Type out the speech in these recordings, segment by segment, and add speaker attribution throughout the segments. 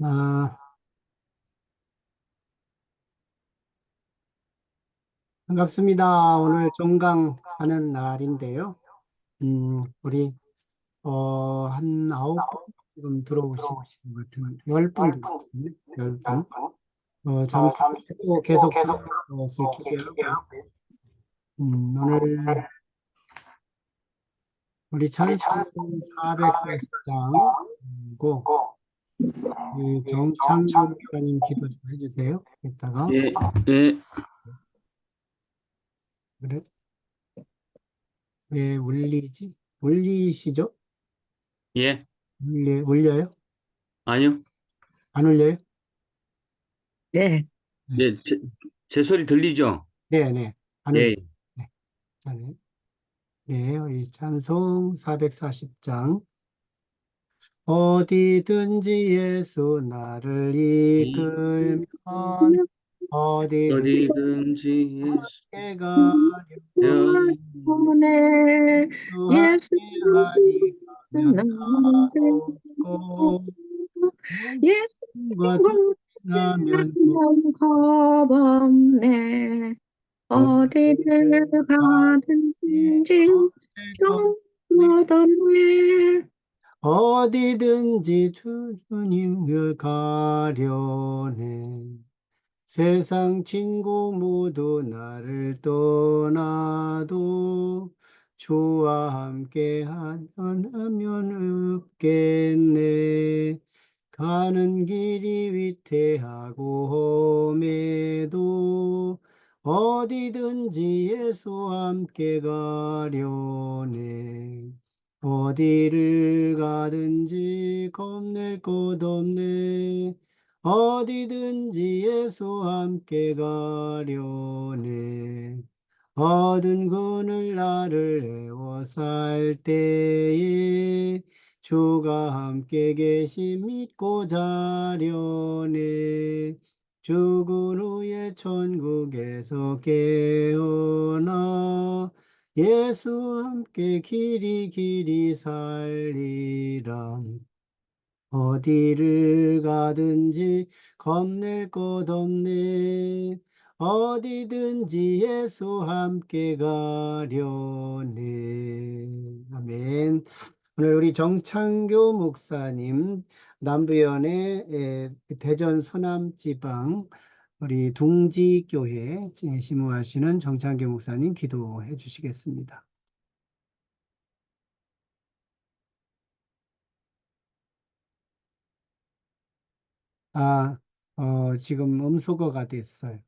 Speaker 1: 아, 반갑습니다. 오늘 종강하는 날인데요. 우리, 한 9분 지금 들어오신 것 같은, 10분 들어오셨네. 10분. 잠시 또 계속 들어올 것을 기대하고, 오늘 우리 찬송 440장이고, 이 정창규 목사님 기도 좀 해주세요. 이따가.
Speaker 2: 예, 예,
Speaker 1: 그래, 왜 울리지? 울리시죠?
Speaker 2: 예,
Speaker 1: 울려요?
Speaker 2: 아니요.
Speaker 1: 안 울려요?
Speaker 3: 네,
Speaker 1: 네.
Speaker 2: 예, 제 소리 들리죠?
Speaker 1: 네, 네. 안 울려요.
Speaker 2: 예,
Speaker 1: 네. 네. 네, 우리 찬송 440장. 어디든지 예수 나를 이끌면 어디든지
Speaker 2: 어디든지
Speaker 1: 함께 가려니
Speaker 2: 예수여,
Speaker 3: 네,
Speaker 1: 주
Speaker 3: 예수
Speaker 1: 함께 아니하면 다
Speaker 3: 나는
Speaker 1: 없고 예수님과
Speaker 3: 예수님과
Speaker 1: 동행하면
Speaker 3: 겁 없네. 어디를 가든지
Speaker 1: 것
Speaker 3: 좀
Speaker 1: 어디든지 주님을 가려네. 세상 친구 모두 나를 떠나도 주와 함께 하면 없겠네. 가는 길이 위태하고 험해도 어디든지 예수와 함께 가려네. 어디를 가든지 겁낼 것 없네. 어디든지 예수와 함께 가려네. 어두운 그늘 나를 에워쌀 때에 주가 함께 계심 믿고 자려네. 죽은 후에 천국에서 깨어나 예수 함께 길이 살리라. 어디를 가든지 겁낼 것 없네. 어디든지 예수 함께 가려네. 아멘. 오늘 우리 정창교 목사님, 남부연의 대전 서남지방 우리 둥지교회 심무하시는 정창교 목사님 기도해 주시겠습니다. 아, 지금 음소거가 됐어요.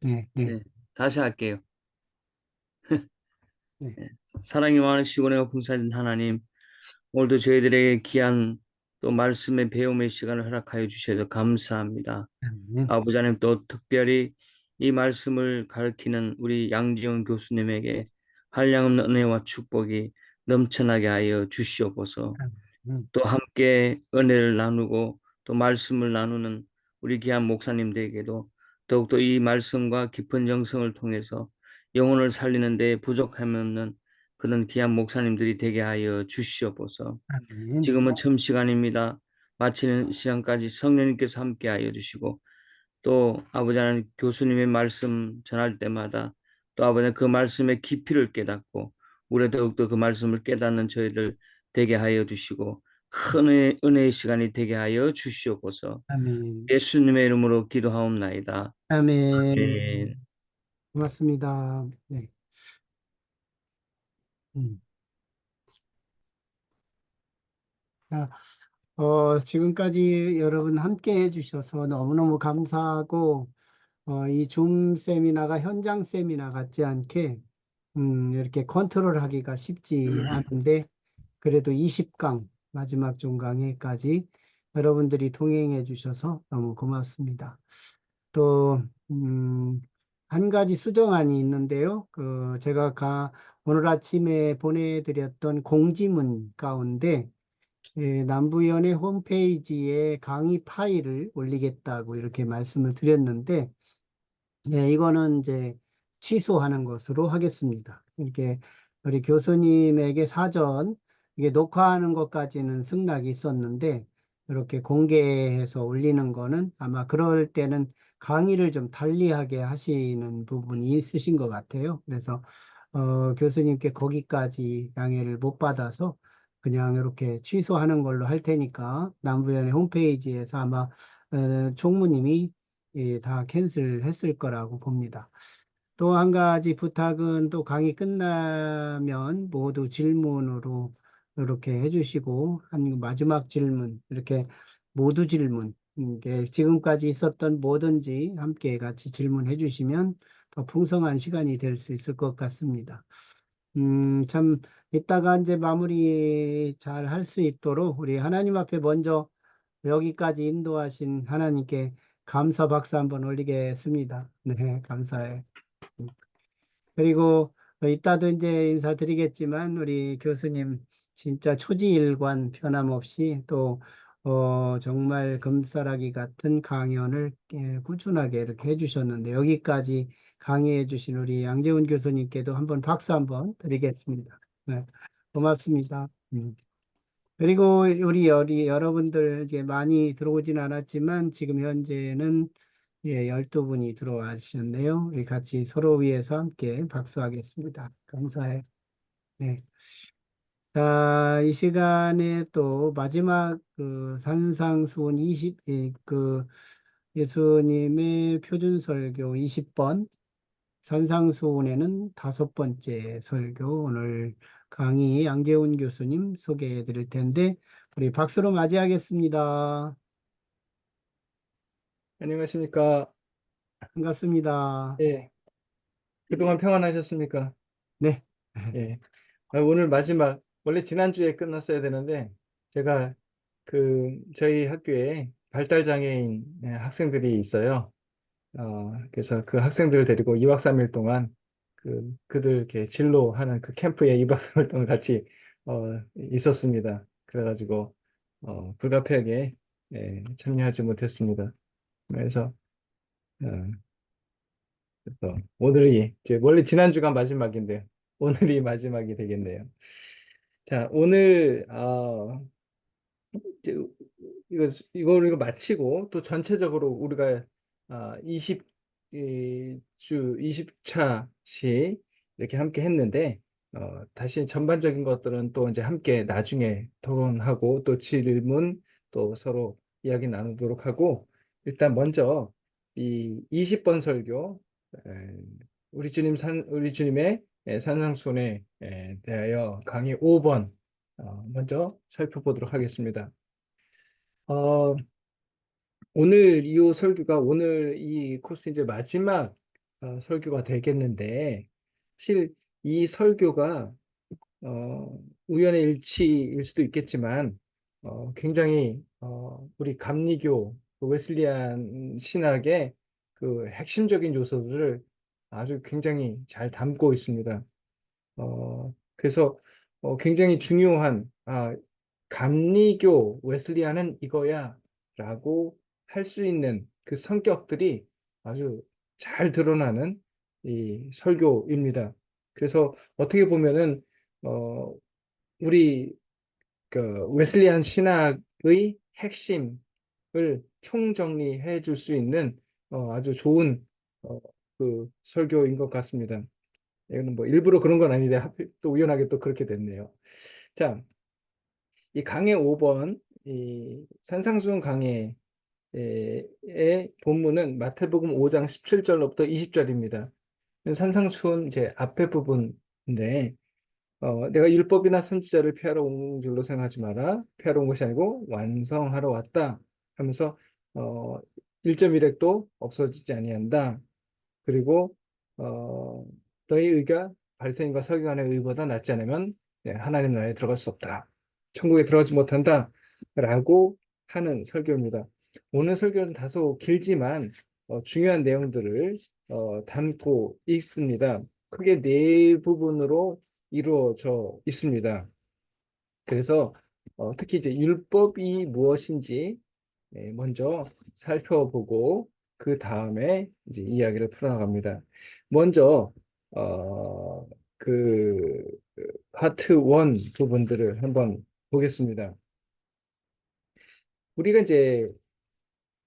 Speaker 1: 네, 네,
Speaker 2: 네, 다시 할게요.
Speaker 1: 네.
Speaker 2: 네, 사랑이 많으시고 은혜가 풍성하신 하나님, 오늘도 저희들에게 귀한 또 말씀의 배움의 시간을 허락하여 주셔서 감사합니다.
Speaker 1: 아멘.
Speaker 2: 아버지 하나님, 또 특별히 이 말씀을 가르치는 우리 양지영 교수님에게 한량없는 은혜와 축복이 넘쳐나게 하여 주시옵소서.
Speaker 1: 아멘.
Speaker 2: 또 함께 은혜를 나누고 또 말씀을 나누는 우리 귀한 목사님들에게도 더욱더 이 말씀과 깊은 영성을 통해서 영혼을 살리는 데 부족함이 없는 그런 귀한 목사님들이 되게 하여 주시옵소서.
Speaker 1: 아멘.
Speaker 2: 지금은 처음 시간입니다. 마치는 시간까지 성령님께서 함께 하여 주시고, 또 아버지 하나님, 교수님의 말씀 전할 때마다 또 아버지 하나님, 그 말씀의 깊이를 깨닫고 우리 더욱더 그 말씀을 깨닫는 저희들 되게 하여 주시고, 큰 은혜의 시간이 되게 하여 주시옵소서.
Speaker 1: 아멘.
Speaker 2: 예수님의 이름으로 기도하옵나이다.
Speaker 1: 아멘.
Speaker 2: 아멘.
Speaker 1: 고맙습니다. 네. 음. 자, 지금까지 여러분 함께 해주셔서 너무너무 감사하고, 이 줌 세미나가 현장 세미나 같지 않게, 이렇게 컨트롤하기가 쉽지 않은데, 그래도 20강, 마지막 종강회까지 여러분들이 동행해 주셔서 너무 고맙습니다. 또, 한 가지 수정안이 있는데요. 제가 오늘 아침에 보내드렸던 공지문 가운데 남부위원회 홈페이지에 강의 파일을 올리겠다고 이렇게 말씀을 드렸는데, 이거는 이제 취소하는 것으로 하겠습니다. 이렇게 우리 교수님에게 사전 이게 녹화하는 것까지는 승낙이 있었는데, 이렇게 공개해서 올리는 거는 아마 그럴 때는 강의를 좀 달리하게 하시는 부분이 있으신 것 같아요. 그래서 교수님께 거기까지 양해를 못 받아서 그냥 이렇게 취소하는 걸로 할 테니까 남부위원회 홈페이지에서 아마 총무님이 다 캔슬했을 거라고 봅니다. 또 한 가지 부탁은 또 강의 끝나면 모두 질문으로 이렇게 해주시고 한 마지막 질문 이렇게 모두 질문 이게 지금까지 있었던 뭐든지 함께 같이 질문해 주시면 더 풍성한 시간이 될 수 있을 것 같습니다. 참 이따가 이제 마무리 잘 할 수 있도록 우리 하나님 앞에 먼저 여기까지 인도하신 하나님께 감사 박수 한번 올리겠습니다. 네, 감사해. 그리고 이따도 이제 인사드리겠지만 우리 교수님 진짜 초지일관 변함없이 또 정말 금싸라기 같은 강연을 꾸준하게 이렇게 해주셨는데 여기까지 강의해 주신 우리 양재훈 교수님께도 한번 박수 한번 드리겠습니다. 네, 고맙습니다. 그리고 우리 여러분들 이제 많이 들어오진 않았지만 지금 현재는 12분이 들어와주셨네요. 우리 같이 서로 위해서 함께 박수하겠습니다. 감사해. 네. 자, 이 시간에 또 마지막 그 산상수훈 20, 예수님의 표준설교 20번, 산상수훈에는 5번째 설교, 오늘 강의 양재훈 교수님 소개해 드릴 텐데, 우리 박수로 맞이하겠습니다.
Speaker 4: 안녕하십니까.
Speaker 1: 반갑습니다.
Speaker 4: 예, 그동안 평안하셨습니까?
Speaker 1: 네.
Speaker 4: 예. 오늘 마지막, 원래 지난주에 끝났어야 되는데, 제가 저희 학교에 발달장애인 학생들이 있어요. 그래서 그 학생들을 데리고 2박 3일 동안 그들 이렇게 진로하는 그 캠프에 2박 3일 동안 같이 있었습니다. 그래가지고, 불가피하게 참여하지 못했습니다. 그래서, 어, 오늘이 이제 원래 지난주가 마지막인데 오늘이 마지막이 되겠네요. 자, 오늘 이제 이거 마치고 또 전체적으로 우리가 20차 이렇게 함께 했는데 다시 전반적인 것들은 또 이제 함께 나중에 토론하고 또 질문 또 서로 이야기 나누도록 하고 일단 먼저 이 20번 설교 에, 우리 주님의 산상순에 대하여 강의 5번 먼저 살펴보도록 하겠습니다. 어, 오늘 이 설교가 오늘 이 코스 이제 마지막 설교가 되겠는데 사실 이 설교가 우연의 일치일 수도 있겠지만 굉장히 우리 감리교 그 웨슬리안 신학의 그 핵심적인 요소들을 아주 굉장히 잘 담고 있습니다. 그래서 굉장히 중요한 감리교 웨슬리안은 이거야 라고 할 수 있는 그 성격들이 아주 잘 드러나는 이 설교입니다. 그래서 어떻게 보면은 어, 우리 그 웨슬리안 신학의 핵심을 총정리해 줄 수 있는 아주 좋은 그 설교인 것 같습니다. 이거는 뭐 일부러 그런 건 아닌데 하필 또 우연하게 또 그렇게 됐네요. 자, 이 강해 5번 이 산상수훈 강해의 본문은 마태복음 5장 17절로부터 20절입니다. 산상수훈 이제 앞에 부분인데 내가 율법이나 선지자를 폐하러 온 줄로 생각하지 마라. 폐하러 온 것이 아니고 완성하러 왔다 하면서 1.1핵도 없어지지 아니한다. 그리고 어, 너희 의가 바리새인과 서기관의 의보다 낫지 않으면 하나님 나라에 들어갈 수 없다. 천국에 들어가지 못한다. 라고 하는 설교입니다. 오늘 설교는 다소 길지만 중요한 내용들을 담고 있습니다. 크게 네 부분으로 이루어져 있습니다. 그래서 특히 이제 율법이 무엇인지 먼저 살펴보고 그 다음에 이제 이야기를 풀어나갑니다. 먼저 어, 그 파트 1 부분들을 한번 보겠습니다. 우리가 이제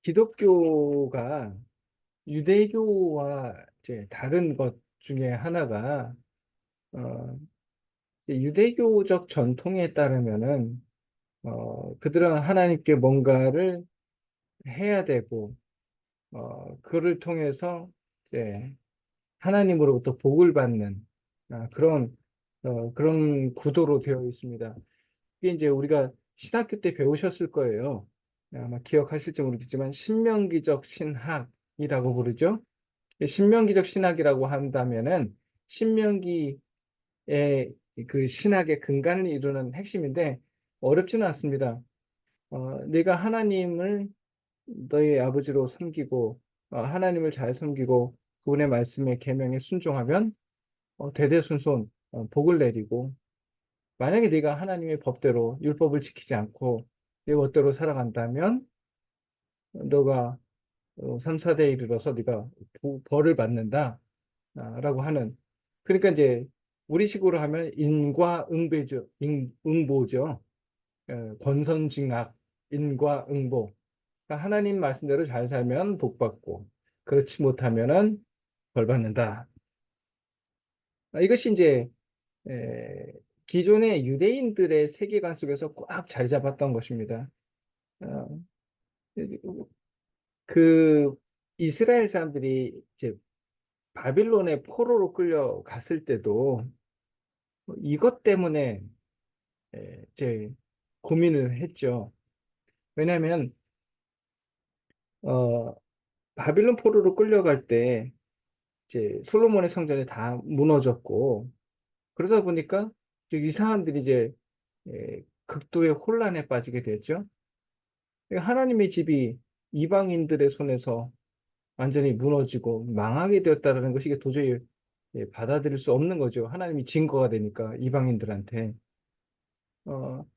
Speaker 4: 기독교가 유대교와 이제 다른 것 중에 하나가 유대교적 전통에 따르면은 그들은 하나님께 뭔가를 해야 되고 그를 통해서 이제 하나님으로부터 복을 받는 그런 구도로 되어 있습니다. 이게 이제 우리가 신학교 때 배우셨을 거예요. 아마 기억하실지 모르겠지만 신명기적 신학이라고 부르죠. 신명기적 신학이라고 한다면은 신명기의 그 신학의 근간을 이루는 핵심인데 어렵지는 않습니다. 내가 하나님을 너희 아버지로 섬기고 하나님을 잘 섬기고 그분의 말씀에 계명에 순종하면 대대손손 복을 내리고 만약에 네가 하나님의 법대로 율법을 지키지 않고 내 멋대로 살아간다면 너가 3, 4대에 이르러서 네가 벌을 받는다 라고 하는 그러니까 이제 우리식으로 하면 인과응보죠. 응보죠. 권선징악 인과응보 그러니까 하나님 말씀대로 잘 살면 복 받고 그렇지 못하면은 벌 받는다. 이것이 이제 에, 기존의 유대인들의 세계관 속에서 꽉 자리 잡았던 것입니다. 어, 그 이스라엘 사람들이 이제 바빌론의 포로로 끌려갔을 때도 이것 때문에 이제 고민을 했죠. 왜냐하면 어, 바빌론 포로로 끌려갈 때 이제 솔로몬의 성전이 다 무너졌고 그러다 보니까 이 사람들이 이제 극도의 혼란에 빠지게 됐죠. 그러니까 하나님의 집이 이방인들의 손에서 완전히 무너지고 망하게 되었다는 것이 이게 도저히 받아들일 수 없는 거죠. 하나님이 증거가 되니까 이방인들한테.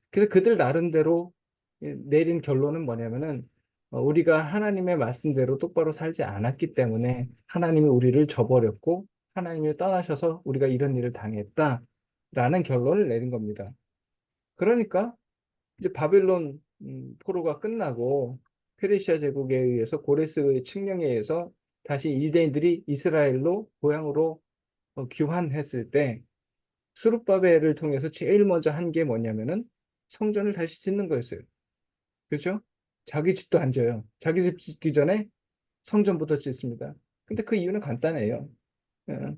Speaker 4: 그래서 그들 나름대로 내린 결론은 뭐냐면은 우리가 하나님의 말씀대로 똑바로 살지 않았기 때문에 하나님이 우리를 저버렸고 하나님이 떠나셔서 우리가 이런 일을 당했다라는 결론을 내린 겁니다. 그러니까 이제 바빌론 포로가 끝나고 페르시아 제국에 의해서 고레스의 칙령에 의해서 다시 유대인들이 이스라엘로 고향으로 귀환했을 때 수룹바벨을 통해서 제일 먼저 한 게 뭐냐면은 성전을 다시 짓는 거였어요. 그렇죠? 자기 집도 안 져요. 자기 집 짓기 전에 성전부터 짓습니다. 근데 그 이유는 간단해요. 예.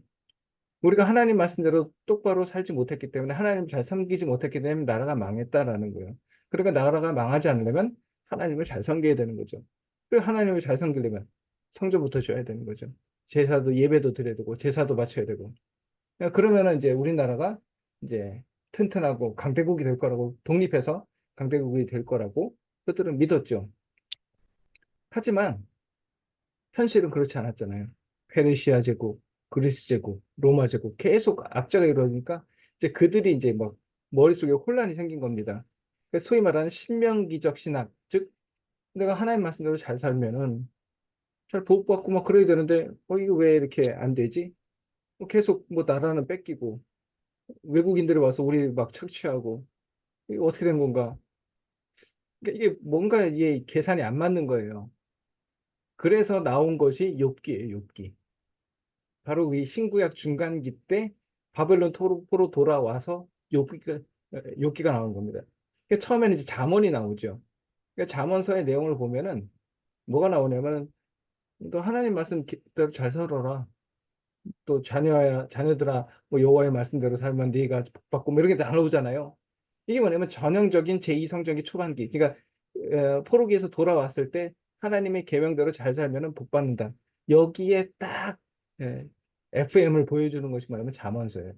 Speaker 4: 우리가 하나님 말씀대로 똑바로 살지 못했기 때문에 하나님 잘 섬기지 못했기 때문에 나라가 망했다라는 거예요. 그러니까 나라가 망하지 않으려면 하나님을 잘 섬겨야 되는 거죠. 그리고 하나님을 잘 섬기려면 성전부터 줘야 되는 거죠. 제사도 예배도 드려야 되고 제사도 바쳐야 되고. 그러면은 이제 우리나라가 이제 튼튼하고 강대국이 될 거라고 독립해서 강대국이 될 거라고 그들은 믿었죠. 하지만 현실은 그렇지 않았잖아요. 페르시아 제국, 그리스 제국, 로마 제국 계속 압제가 이루어지니까 이제 그들이 이제 막 머릿속에 혼란이 생긴 겁니다. 그래서 소위 말하는 신명기적 신학, 즉 내가 하나님 말씀대로 잘 살면은 잘 보호받고 막 그래야 되는데 이거 왜 이렇게 안 되지? 계속 뭐 나라는 뺏기고 외국인들이 와서 우리 막 착취하고 이게 어떻게 된 건가? 그러니까 이게 뭔가 이게 계산이 안 맞는 거예요. 그래서 나온 것이 욥기예요, 욥기. 바로 이 신구약 중간기 때 바벨론 포로 돌아와서 욥기가 나온 겁니다. 그러니까 처음에는 이제 잠언이 나오죠. 그러니까 잠언서의 내용을 보면은 뭐가 나오냐면 또 하나님 말씀대로 잘 살아라. 또 자녀들아 뭐 여호와의 말씀대로 살면 네가 복받고 뭐 이런 게 나오잖아요. 이게 뭐냐면 전형적인 제2성전기 초반기. 그러니까 포로기에서 돌아왔을 때 하나님의 계명대로 잘 살면은 복 받는다. 여기에 딱 FM을 보여주는 것이 뭐냐면 잠언서예요.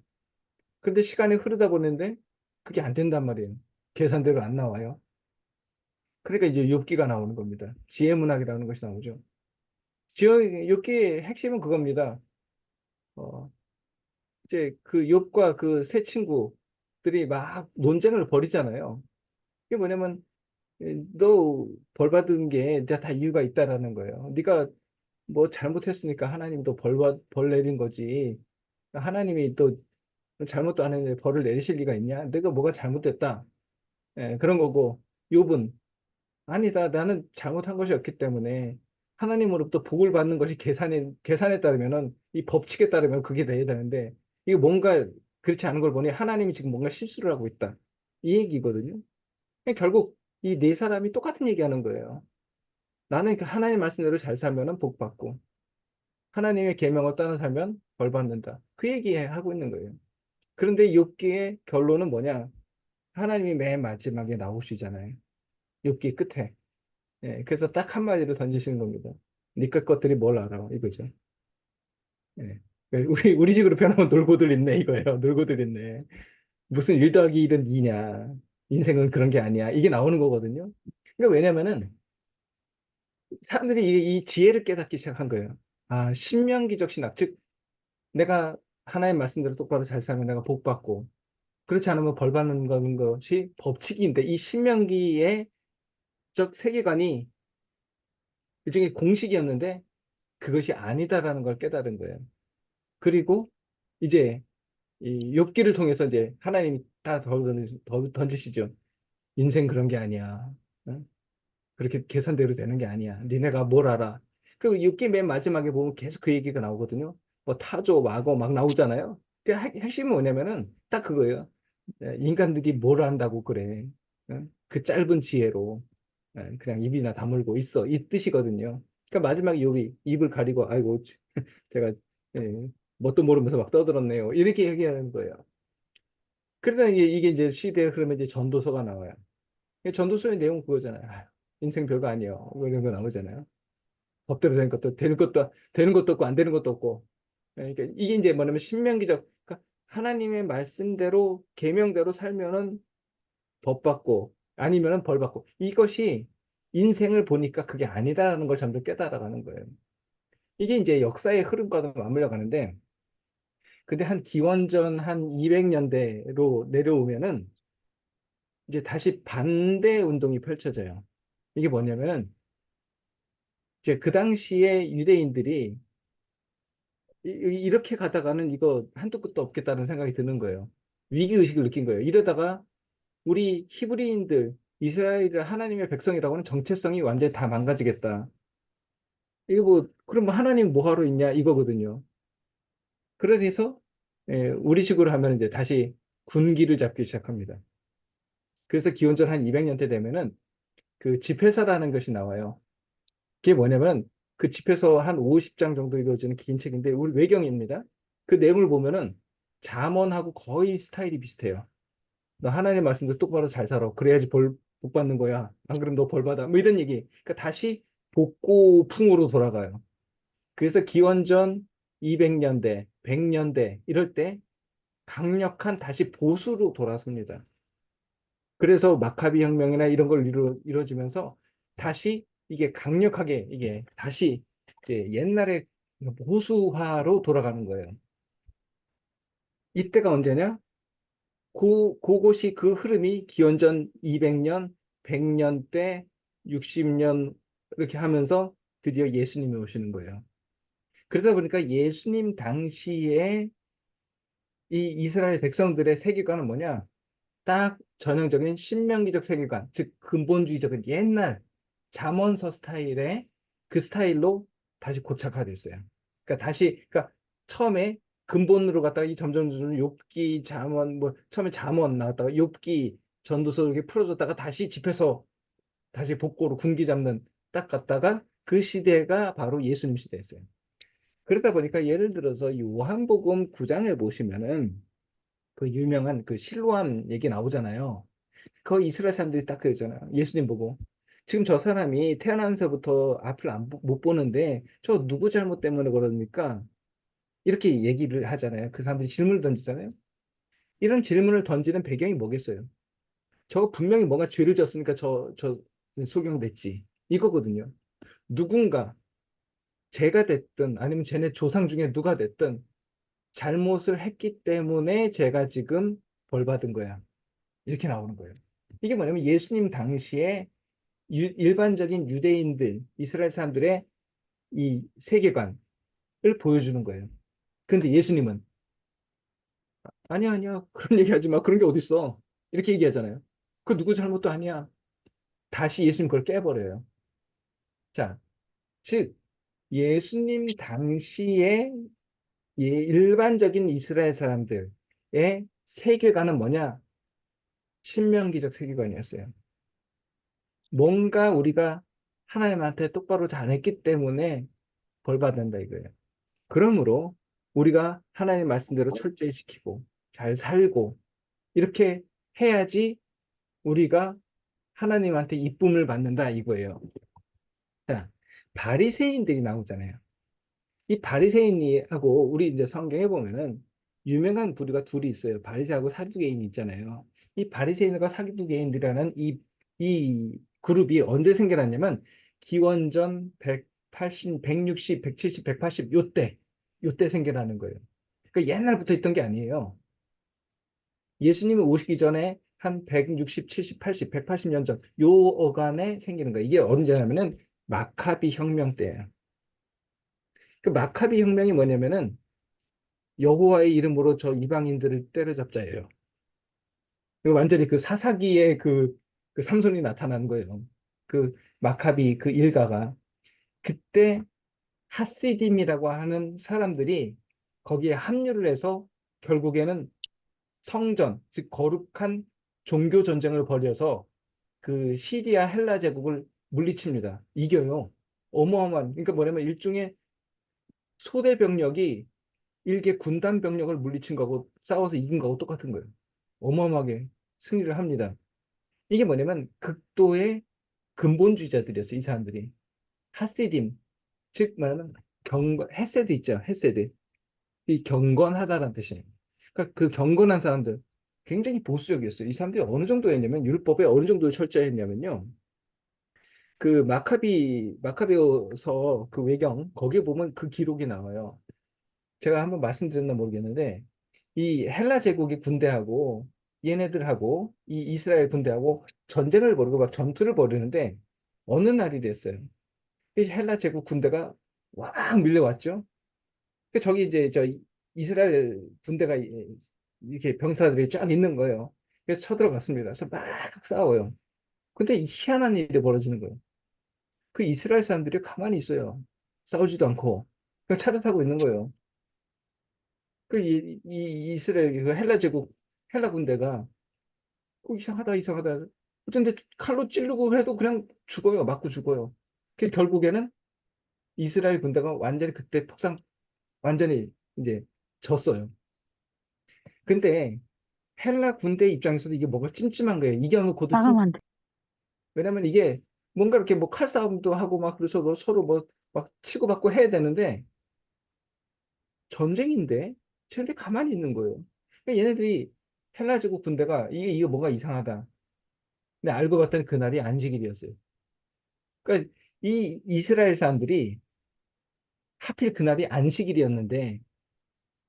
Speaker 4: 근데 시간이 흐르다 보는데 그게 안 된단 말이에요. 계산대로 안 나와요. 그러니까 이제 욥기가 나오는 겁니다. 지혜문학이라는 것이 나오죠. 욥기의 핵심은 그겁니다. 어, 이제 그 욥과 그 세 친구들이 막 논쟁을 벌이잖아요. 이게 뭐냐면 너 벌 받은 게 다 이유가 있다라는 거예요. 네가 뭐 잘못했으니까 하나님이 또 벌 내린 거지. 하나님이 또 잘못도 안 했는데 벌을 내리실 리가 있냐? 내가 뭐가 잘못됐다. 그런 거고, 욥은 아니다. 나는 잘못한 것이 없기 때문에 하나님으로부터 복을 받는 것이 계산에 따르면은 이 법칙에 따르면 그게 돼야 되는데 이게 뭔가 그렇지 않은 걸 보니 하나님이 지금 뭔가 실수를 하고 있다. 이 얘기거든요. 그러니까 결국 이 네 사람이 똑같은 얘기하는 거예요. 나는 그 하나님 말씀대로 잘 살면은 복 받고 하나님의 계명을 따라 살면 벌 받는다. 그 얘기하고 있는 거예요. 그런데 욥기의 결론은 뭐냐? 하나님이 맨 마지막에 나오시잖아요. 욥기 끝에. 그래서 딱 한마디로 던지시는 겁니다. 니꺼 것들이 뭘 알아? 이거죠. 예. 우리 식으로 표현하면 놀고들 있네 이거예요. 놀고들 있네. 무슨 1 더하기 1은 2냐. 인생은 그런 게 아니야. 이게 나오는 거거든요. 그러니까 왜냐면은 사람들이 이 지혜를 깨닫기 시작한 거예요. 아, 신명기적 신학. 즉, 내가 하나님 말씀대로 똑바로 잘 살면 내가 복 받고, 그렇지 않으면 벌 받는 것이 법칙인데, 이 신명기의 적 세계관이 일종의 공식이었는데, 그것이 아니다라는 걸 깨달은 거예요. 그리고 이제 이 욥기를 통해서 이제 하나님이 다 던지시죠. 인생 그런 게 아니야. 응? 그렇게 계산대로 되는 게 아니야. 니네가 뭘 알아? 그 욥기 맨 마지막에 보면 계속 그 얘기가 나오거든요. 뭐 타조, 마고 막 나오잖아요. 그 핵심은 뭐냐면은 딱 그거예요. 인간들이 뭘 안다고 그래. 응? 그 짧은 지혜로 그냥 입이나 다물고 있어. 이 뜻이거든요. 그러니까 마지막에 욥이 입을 가리고 아이고 제가 예, 뭣도 모르면서 막 떠들었네요. 이렇게 얘기하는 거예요. 그러다 이게 이제 시대에 흐르면 이제 전도서가 나와요. 이 전도서의 내용은 그거잖아요. 아휴, 인생 별거 아니에요. 뭐 이런 거 나오잖아요. 법대로 되는 것도 없고 안 되는 것도 없고. 그러니까 이게 이제 뭐냐면 신명기적 그러니까 하나님의 말씀대로 계명대로 살면은 법 받고 아니면은 벌 받고 이것이 인생을 보니까 그게 아니다라는 걸 점점 깨달아가는 거예요. 이게 이제 역사의 흐름과도 맞물려 가는데 근데 한 기원전 한 200년대로 내려오면은 이제 다시 반대 운동이 펼쳐져요. 이게 뭐냐면 이제 그 당시에 유대인들이 이렇게 가다가는 이거 한도 끝도 없겠다는 생각이 드는 거예요. 위기의식을 느낀 거예요. 이러다가 우리 히브리인들, 이스라엘을 하나님의 백성이라고 하는 정체성이 완전히 다 망가지겠다. 이거 뭐, 그럼 뭐 하나님 뭐 하러 있냐 이거거든요. 그래서 우리식으로 하면 이제 다시 군기를 잡기 시작합니다. 그래서 기원전 한 200년대 되면은 그 집회사라는 것이 나와요. 그게 뭐냐면 그 집회서 한 50장 정도 이루어지는 긴 책인데 우리 외경입니다. 그 내용을 보면은 잠언하고 거의 스타일이 비슷해요. 너 하나님 말씀도 똑바로 잘 살아. 그래야지 복 받는 거야. 안 그러면 너 벌 받아. 뭐 이런 얘기. 그러니까 다시 복고풍으로 돌아가요. 그래서 기원전 200년대, 100년대 이럴 때 강력한 다시 보수로 돌아섭니다. 그래서 마카비 혁명이나 이런 걸 이루어지면서 다시 이게 강력하게 이게 다시 이제 옛날의 보수화로 돌아가는 거예요. 이때가 언제냐? 그곳이 그 흐름이 기원전 200년, 100년 때, 60년 이렇게 하면서 드디어 예수님이 오시는 거예요. 그러다 보니까 예수님 당시에 이 이스라엘 백성들의 세계관은 뭐냐? 딱 전형적인 신명기적 세계관, 즉 근본주의적인 옛날 잠언서 스타일의 그 스타일로 다시 고착화됐어요. 그러니까 다시 그러니까 처음에 근본으로 갔다가 이 점점 욥기 잠언 뭐 처음에 잠언 나왔다가 욥기 전도서 이렇게 풀어졌다가 다시 집에서 다시 복고로 군기 잡는 딱 갔다가 그 시대가 바로 예수님 시대였어요. 그러다 보니까 예를 들어서 요한복음 9장에 보시면은 그 유명한 그 실로암 얘기 나오잖아요. 그 이스라엘 사람들이 딱 그러잖아요. 예수님 보고. 지금 저 사람이 태어나면서부터 앞을 못 보는데 저 누구 잘못 때문에 그러니까 이렇게 얘기를 하잖아요. 그 사람들이 질문을 던지잖아요. 이런 질문을 던지는 배경이 뭐겠어요? 저거 분명히 뭔가 죄를 졌으니까 저 소경됐지. 이거거든요. 누군가 제가 됐든 아니면 쟤네 조상 중에 누가 됐든 잘못을 했기 때문에 제가 지금 벌 받은 거야. 이렇게 나오는 거예요. 이게 뭐냐면 예수님 당시에 일반적인 유대인들, 이스라엘 사람들의 이 세계관을 보여주는 거예요. 그런데 예수님은 아니야, 아니야. 그런 얘기 하지 마. 그런 게 어딨어. 이렇게 얘기하잖아요. 그 누구 잘못도 아니야. 다시 예수님 그걸 깨버려요. 자, 즉, 예수님 당시에 일반적인 이스라엘 사람들의 세계관은 뭐냐? 신명기적 세계관이었어요. 뭔가 우리가 하나님한테 똑바로 잘했기 때문에 벌 받는다 이거예요. 그러므로 우리가 하나님 말씀대로 철저히 지키고 잘 살고 이렇게 해야지 우리가 하나님한테 이쁨을 받는다 이거예요. 자, 바리새인들이 나오잖아요. 이 바리새인하고 우리 이제 성경에 보면은 유명한 부류가 둘이 있어요. 바리새하고 사두개인이 있잖아요. 이 바리새인과 사두개인이라는 이 그룹이 언제 생겨났냐면 기원전 180, 160, 170, 180 요때 생겨나는 거예요. 그러니까 옛날부터 있던 게 아니에요. 예수님이 오시기 전에 한 160, 70, 80, 180년 전 요 어간에 생기는 거예요. 이게 언제냐면은 마카비 혁명 때예요. 그 마카비 혁명이 뭐냐면은 여호와의 이름으로 저 이방인들을 때려잡자예요. 그 완전히 그 사사기의 그 삼손이 나타난 거예요. 그 마카비 그 일가가 그때 하시딤이라고 하는 사람들이 거기에 합류를 해서 결국에는 성전, 즉 거룩한 종교 전쟁을 벌여서 그 시리아 헬라 제국을 물리칩니다. 이겨요. 어마어마한, 그러니까 뭐냐면 일종의 소대 병력이 일개 군단 병력을 물리친 거고 싸워서 이긴 거하고 똑같은 거예요. 어마어마하게 승리를 합니다. 이게 뭐냐면 극도의 근본주의자들이었어요. 이 사람들이. 하시딤, 즉 말하면 헤세드 있죠. 헤세드. 이 경건하다라는 뜻이에요. 그러니까 그 경건한 사람들 굉장히 보수적이었어요. 이 사람들이 어느 정도였냐면 율법에 어느 정도 철저했냐면요. 그 마카베오서 그 외경 거기에 보면 그 기록이 나와요. 제가 한번 말씀드렸나 모르겠는데 이 헬라 제국의 군대하고 얘네들하고 이 이스라엘 군대하고 전쟁을 벌이고 막 전투를 벌이는데 어느 날이 됐어요. 이 헬라 제국 군대가 왕 밀려왔죠. 저기 이제 저 이스라엘 군대가 이렇게 병사들이 쫙 있는 거예요. 그래서 쳐들어갔습니다. 그래서 막 싸워요. 근데 희한한 일이 벌어지는 거예요. 그 이스라엘 사람들이 가만히 있어요. 싸우지도 않고 그냥 차를 타고 있는 거예요. 이 이스라엘 그 헬라 제국 헬라 군대가 이상하다 이상하다. 근데 칼로 찌르고 해도 그냥 죽어요. 맞고 죽어요. 결국에는 이스라엘 군대가 완전히 그때 완전히 이제 졌어요. 근데 헬라 군대 입장에서도 이게 뭐가 찜찜한 거예요. 이겨놓고도
Speaker 3: 나가면
Speaker 4: 왜냐면 이게 뭔가 이렇게 뭐 칼싸움도 하고 막 그래서 뭐 서로 뭐 막 치고받고 해야 되는데 전쟁인데 쟤네들이 가만히 있는 거예요. 그러니까 얘네들이 헬라 제국 군대가 이게 뭔가 이상하다. 근데 알고 봤더니 그날이 안식일이었어요. 그러니까 이 이스라엘 사람들이 하필 그날이 안식일이었는데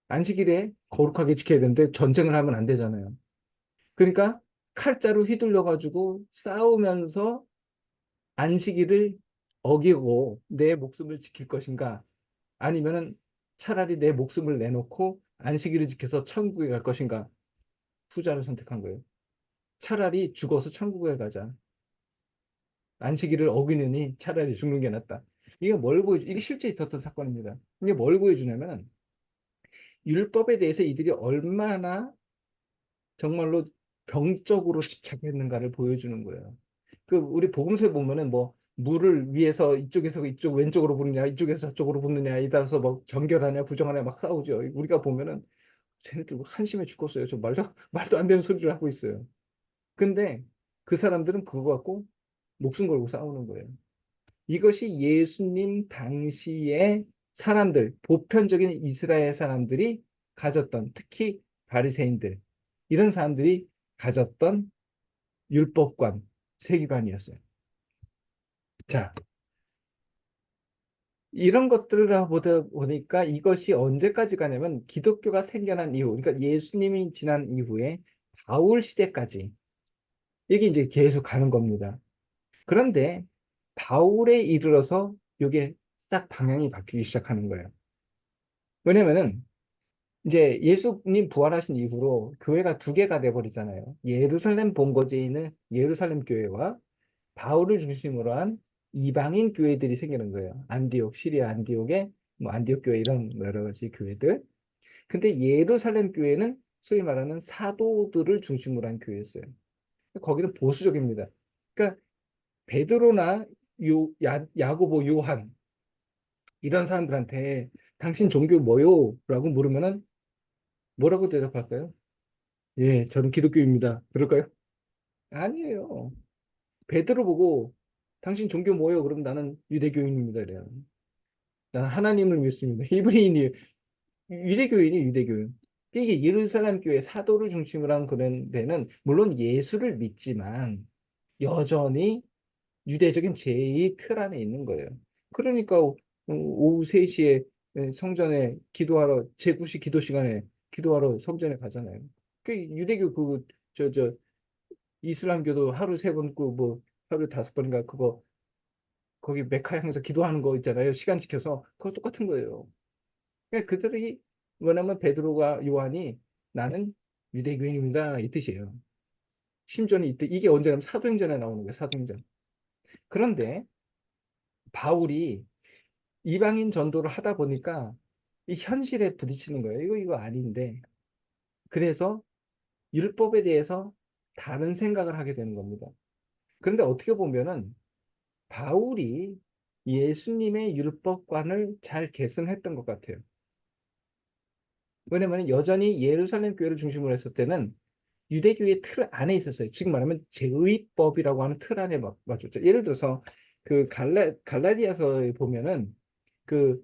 Speaker 4: 안식일에 거룩하게 지켜야 되는데 전쟁을 하면 안 되잖아요. 그러니까 칼자루 휘둘려 가지고 싸우면서 안식일을 어기고 내 목숨을 지킬 것인가 아니면은 차라리 내 목숨을 내놓고 안식일을 지켜서 천국에 갈 것인가 후자를 선택한 거예요. 차라리 죽어서 천국에 가자. 안식일을 어기느니 차라리 죽는 게 낫다. 이게 실제 있었던 사건입니다. 이게 뭘 보여주냐면 율법에 대해서 이들이 얼마나 정말로 병적으로 집착했는가를 보여주는 거예요. 그 우리 복음서에 보면은 뭐 물을 위에서 이쪽에서 이쪽 왼쪽으로 붓느냐 이쪽에서 저쪽으로 붓느냐에 따라서 뭐 정결하냐 부정하냐 막 싸우죠. 우리가 보면은 쟤네들 한심해 죽겠어요. 저 말도 안 되는 소리를 하고 있어요. 근데 그 사람들은 그거 갖고 목숨 걸고 싸우는 거예요. 이것이 예수님 당시의 사람들, 보편적인 이스라엘 사람들이 가졌던, 특히 바리새인들, 이런 사람들이 가졌던 율법관, 세계관이었어요. 자, 이런 것들을 보다 보니까 이것이 언제까지 가냐면 기독교가 생겨난 이후, 그러니까 예수님이 지난 이후에 바울 시대까지 이게 이제 계속 가는 겁니다. 그런데 바울에 이르러서 이게 딱 방향이 바뀌기 시작하는 거예요. 왜냐면은 이제 예수님 부활하신 이후로 교회가 두 개가 돼버리잖아요. 예루살렘 본거지에 있는 예루살렘 교회와 바울을 중심으로 한 이방인 교회들이 생기는 거예요. 안디옥, 시리아 안디옥에 뭐 안디옥 교회 이런 여러 가지 교회들. 근데 예루살렘 교회는 소위 말하는 사도들을 중심으로 한 교회였어요. 거기는 보수적입니다. 그러니까 베드로나 야고보, 요한 이런 사람들한테 당신 종교 뭐요? 라고 물으면은 뭐라고 대답할까요? 예, 저는 기독교입니다. 그럴까요? 아니에요. 베드로 보고 당신 종교 뭐예요? 그럼 나는 유대교인입니다. 이래요. 나는 하나님을 믿습니다. 히브리인이 유대교인이 유대교인. 이게 예루살렘 교회 사도를 중심으로 한 그런 데는 물론 예수를 믿지만 여전히 유대적인 제의 틀 안에 있는 거예요. 그러니까 오후 3시에 성전에 기도하러 제9시 기도 시간에 기도하러 성전에 가잖아요. 그 유대교 저 이슬람교도 하루 3번 뭐 하루 5번인가 그거 거기 메카 향해서 기도하는 거 있잖아요. 시간 지켜서 그거 똑같은 거예요. 그러니까 그들이 뭐냐면 베드로가 요한이 나는 유대교인입니다 이 뜻이에요. 심지어는 이때 이게 언제냐면 사도행전에 나오는 거예요. 사도행전. 그런데 바울이 이방인 전도를 하다 보니까 이 현실에 부딪히는 거예요. 이거 아닌데. 그래서 율법에 대해서 다른 생각을 하게 되는 겁니다. 그런데 어떻게 보면은 바울이 예수님의 율법관을 잘 계승했던 것 같아요. 왜냐면 여전히 예루살렘 교회를 중심으로 했을 때는 유대교의 틀 안에 있었어요. 지금 말하면 제의법이라고 하는 틀 안에 맞췄죠. 예를 들어서 그 갈라디아서에 보면은 그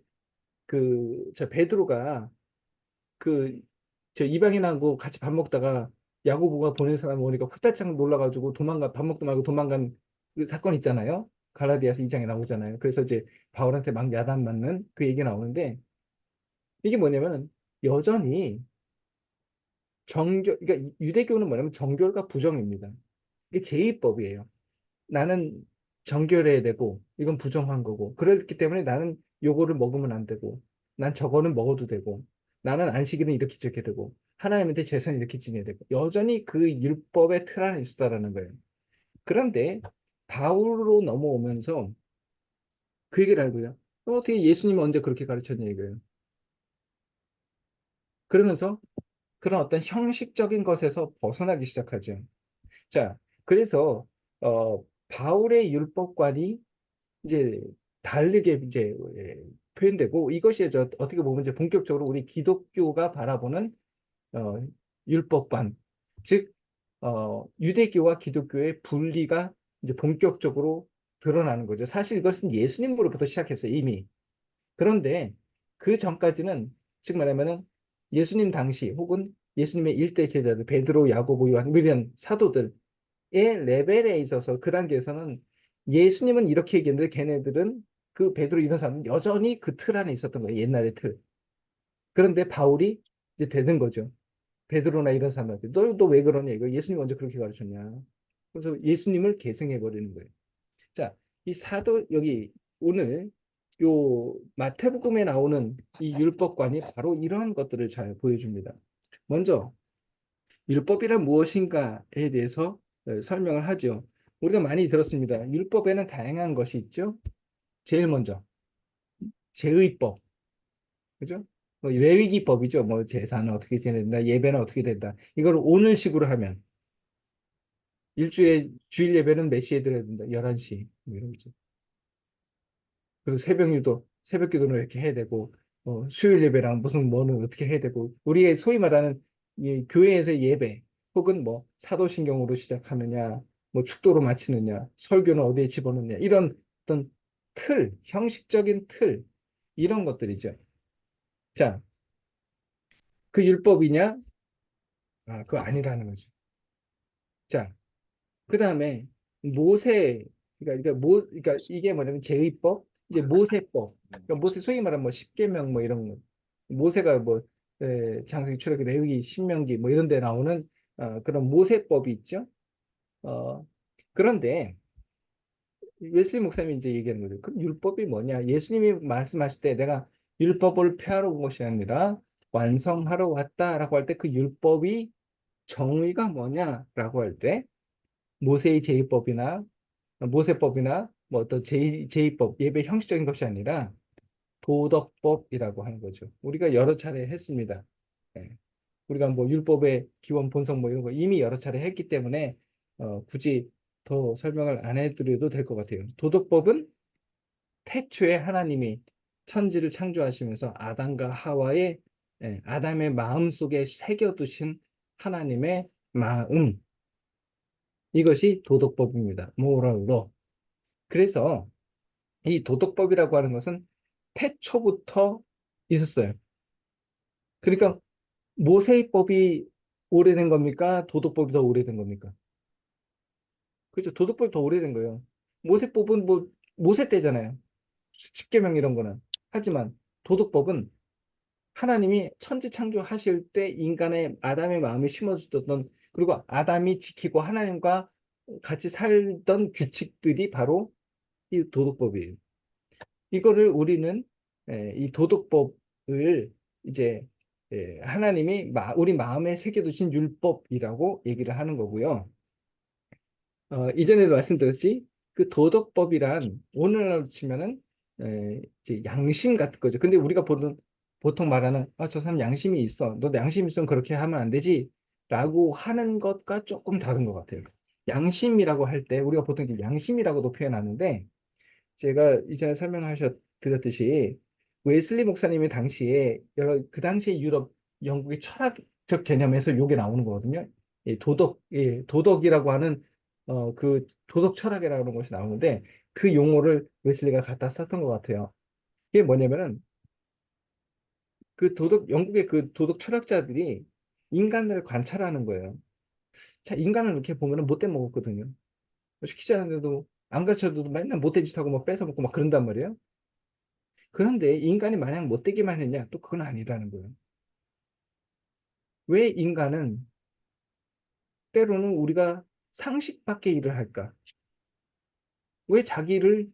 Speaker 4: 저 베드로가 그 저 이방인하고 같이 밥 먹다가 야고보가 보낸 사람 오니까 후다짝 놀라가지고 밥 먹도 말고 도망간 그 사건 있잖아요. 갈라디아서 2장에 나오잖아요. 그래서 이제 바울한테 막 야단 맞는 그 얘기 나오는데 이게 뭐냐면 여전히 그러니까 유대교는 뭐냐면 정결과 부정입니다. 이게 제의법이에요. 나는 정결해야 되고 이건 부정한 거고 그렇기 때문에 나는 요거를 먹으면 안 되고 난 저거는 먹어도 되고 나는 안식일은 이렇게 되고 하나님한테 제사는 이렇게 지내야 되고 여전히 그 율법의 틀 안에 있었다라는 거예요. 그런데 바울로 넘어오면서 그 얘기를 알고요. 어떻게 예수님은 언제 그렇게 가르쳤냐 이거예요. 그러면서 그런 어떤 형식적인 것에서 벗어나기 시작하죠. 자, 그래서 바울의 율법관이 이제 다르게 이제 표현되고 이것이 어떻게 보면 이제 본격적으로 우리 기독교가 바라보는 어, 율법관, 즉 유대교와 기독교의 분리가 이제 본격적으로 드러나는 거죠. 사실 이것은 예수님으로부터 시작했어요, 이미. 그런데 그 전까지는 즉 말하면은 예수님 당시 혹은 예수님의 일대 제자들 베드로, 야고보, 요한 뭐 이런 사도들의 레벨에 있어서 그 단계에서는 예수님은 이렇게 얘기했는데 걔네들은 그 베드로 이런 사람은 여전히 그 틀 안에 있었던 거예요. 옛날의 틀. 그런데 바울이 이제 되는 거죠. 베드로나 이런 사람한테 너 왜 그러냐 이거 예수님 언제 그렇게 가르쳤냐. 그래서 예수님을 계승해 버리는 거예요. 자, 이 사도 여기 오늘 요 마태복음에 나오는 이 율법관이 바로 이러한 것들을 잘 보여줍니다. 먼저 율법이란 무엇인가에 대해서 설명을 하죠. 우리가 많이 들었습니다. 율법에는 다양한 것이 있죠. 제일 먼저 제의법, 그죠? 뭐 레위기법이죠. 뭐 제사는 어떻게 지낸다, 예배는 어떻게 된다. 이걸 오늘식으로 하면 일주일에 주일 예배는 몇 시에 드려야 된다. 11시 이런 거죠. 그리고 새벽 기도는 이렇게 해야 되고 수요일 예배랑 무슨 뭐는 어떻게 해야 되고 우리의 소위 말하는 이 교회에서 예배 혹은 뭐 사도신경으로 시작하느냐 뭐 축도로 마치느냐 설교는 어디에 집어넣느냐 이런 어떤 형식적인 틀 이런 것들이죠. 자, 그 율법이냐? 아, 그거 아니라는 거죠. 자, 그 다음에 모세, 그러니까 이게 뭐냐면 제의법, 이제 모세법. 그러니까 모세 소위 말하면 뭐 십계명 뭐 이런 거. 모세가 뭐 장세기, 출애굽기, 레위기, 신명기 뭐 이런 데 나오는 그런 모세법이 있죠. 그런데 웨슬리 목사님이 이제 얘기하는 거죠. 그럼 율법이 뭐냐? 예수님이 말씀하실 때 내가 율법을 폐하러 온 것이 아니라 완성하러 왔다라고 할 때 그 율법이 정의가 뭐냐라고 할 때 모세의 제의법이나 모세법이나 뭐 어떤 제의법, 예배 형식적인 것이 아니라 도덕법이라고 하는 거죠. 우리가 여러 차례 했습니다. 예. 우리가 뭐 율법의 기원, 본성 뭐 이런 거 이미 여러 차례 했기 때문에 굳이 더 설명을 안 해드려도 될 것 같아요. 도덕법은 태초에 하나님이 천지를 창조하시면서 아담과 하와의 아담의 마음 속에 새겨두신 하나님의 마음, 이것이 도덕법입니다. 모럴로. 그래서 이 도덕법이라고 하는 것은 태초부터 있었어요. 그러니까 모세법이 오래된 겁니까? 도덕법이 더 오래된 겁니까? 그렇죠. 도덕법이 더 오래된 거예요. 모세법은 뭐 모세 때잖아요. 십계명 이런 거는. 하지만 도덕법은 하나님이 천지 창조하실 때 인간의 아담의 마음에 심어주셨던, 그리고 아담이 지키고 하나님과 같이 살던 규칙들이 바로 이 도덕법이에요. 이거를 우리는 이 도덕법을 이제 하나님이 우리 마음에 새겨두신 율법이라고 얘기를 하는 거고요. 이전에도 말씀드렸지, 그 도덕법이란 오늘날로 치면은 이제 양심 같은 거죠. 근데 우리가 보통 말하는 저 사람 양심이 있어. 너 양심 있으면 그렇게 하면 안 되지. 라고 하는 것과 조금 다른 것 같아요. 양심이라고 할 때 우리가 보통 이제 양심이라고도 표현하는데, 제가 이전에 드렸듯이 웨슬리 목사님이 당시에 그 당시에 유럽, 영국의 철학적 개념에서 이게 나오는 거거든요. 도덕이라고 하는 그 도덕 철학이라고 하는 것이 나오는데 그 용어를 웨슬리가 갖다 썼던 것 같아요. 이게 뭐냐면은 영국의 그 도덕 철학자들이 인간을 관찰하는 거예요. 자, 인간을 이렇게 보면은 못돼 먹었거든요. 시키지 않는데도 안 가르쳐도 맨날 못된 짓 하고 막 뺏어 먹고 막 그런단 말이에요. 그런데 인간이 마냥 못되기만 했냐? 또 그건 아니라는 거예요. 왜 인간은 때로는 우리가 상식 밖의 일을 할까? 왜 자기를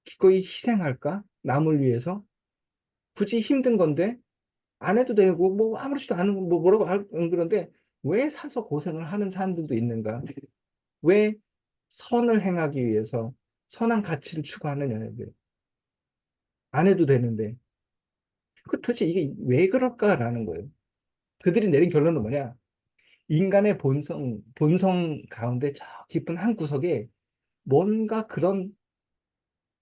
Speaker 4: 기꺼이 희생할까? 남을 위해서? 굳이 힘든 건데 안 해도 되고 뭐 아무렇지도 않은 뭐 뭐라고 그런데 왜 사서 고생을 하는 사람들도 있는가? 왜 선을 행하기 위해서 선한 가치를 추구하느냐? 안 해도 되는데 그 도대체 이게 왜 그럴까라는 거예요. 그들이 내린 결론은 뭐냐? 인간의 본성 가운데 저 깊은 한 구석에 뭔가 그런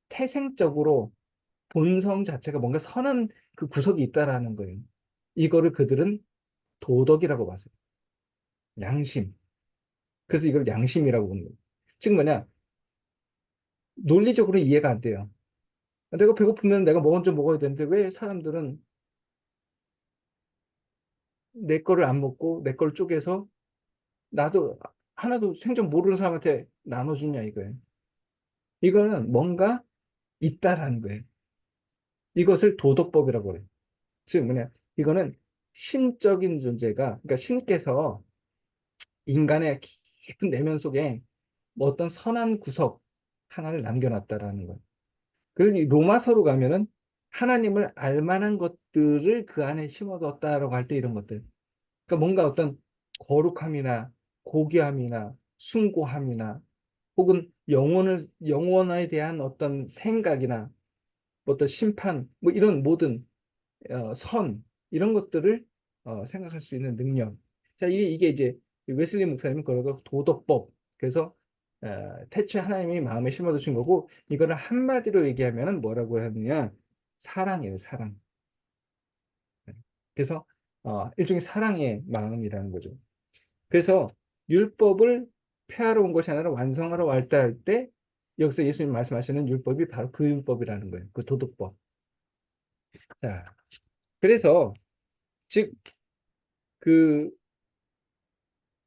Speaker 4: 태생적으로 본성 자체가 뭔가 선한 그 구석이 있다라는 거예요. 이거를 그들은 도덕이라고 봤어요. 양심. 그래서 이걸 양심이라고 보는 거예요. 즉 뭐냐? 논리적으로 이해가 안 돼요. 내가 배고프면 내가 먼저 먹어야 되는데 왜 사람들은 내 거를 안 먹고 내 걸 쪼개서 나도 하나도 생전 모르는 사람한테 나눠주냐 이거예요. 이거는 뭔가 있다라는 거예요. 이것을 도덕법이라고 해요. 즉 뭐냐? 이거는 신적인 존재가, 그러니까 신께서 인간의 깊은 내면 속에 뭐 어떤 선한 구석 하나를 남겨놨다라는 거예요. 그러니 로마서로 가면은 하나님을 알 만한 것들을 그 안에 심어뒀다라고 할 때 이런 것들. 그러니까 뭔가 어떤 거룩함이나 고귀함이나 숭고함이나 혹은 영혼에 대한 어떤 생각이나 뭐 어떤 심판, 뭐 이런 모든 이런 것들을 생각할 수 있는 능력. 자, 이게 이제 웨슬리 목사님은 그러고 도덕법. 그래서 태초에 하나님이 마음에 심어두신 거고, 이거를 한마디로 얘기하면은 뭐라고 하느냐? 사랑이에요, 사랑. 그래서 일종의 사랑의 마음이라는 거죠. 그래서 율법을 폐하러 온 것이 아니라 완성하러 왔다 할 때, 여기서 예수님 말씀하시는 율법이 바로 그 율법이라는 거예요. 그 도덕법. 자, 그래서 즉 그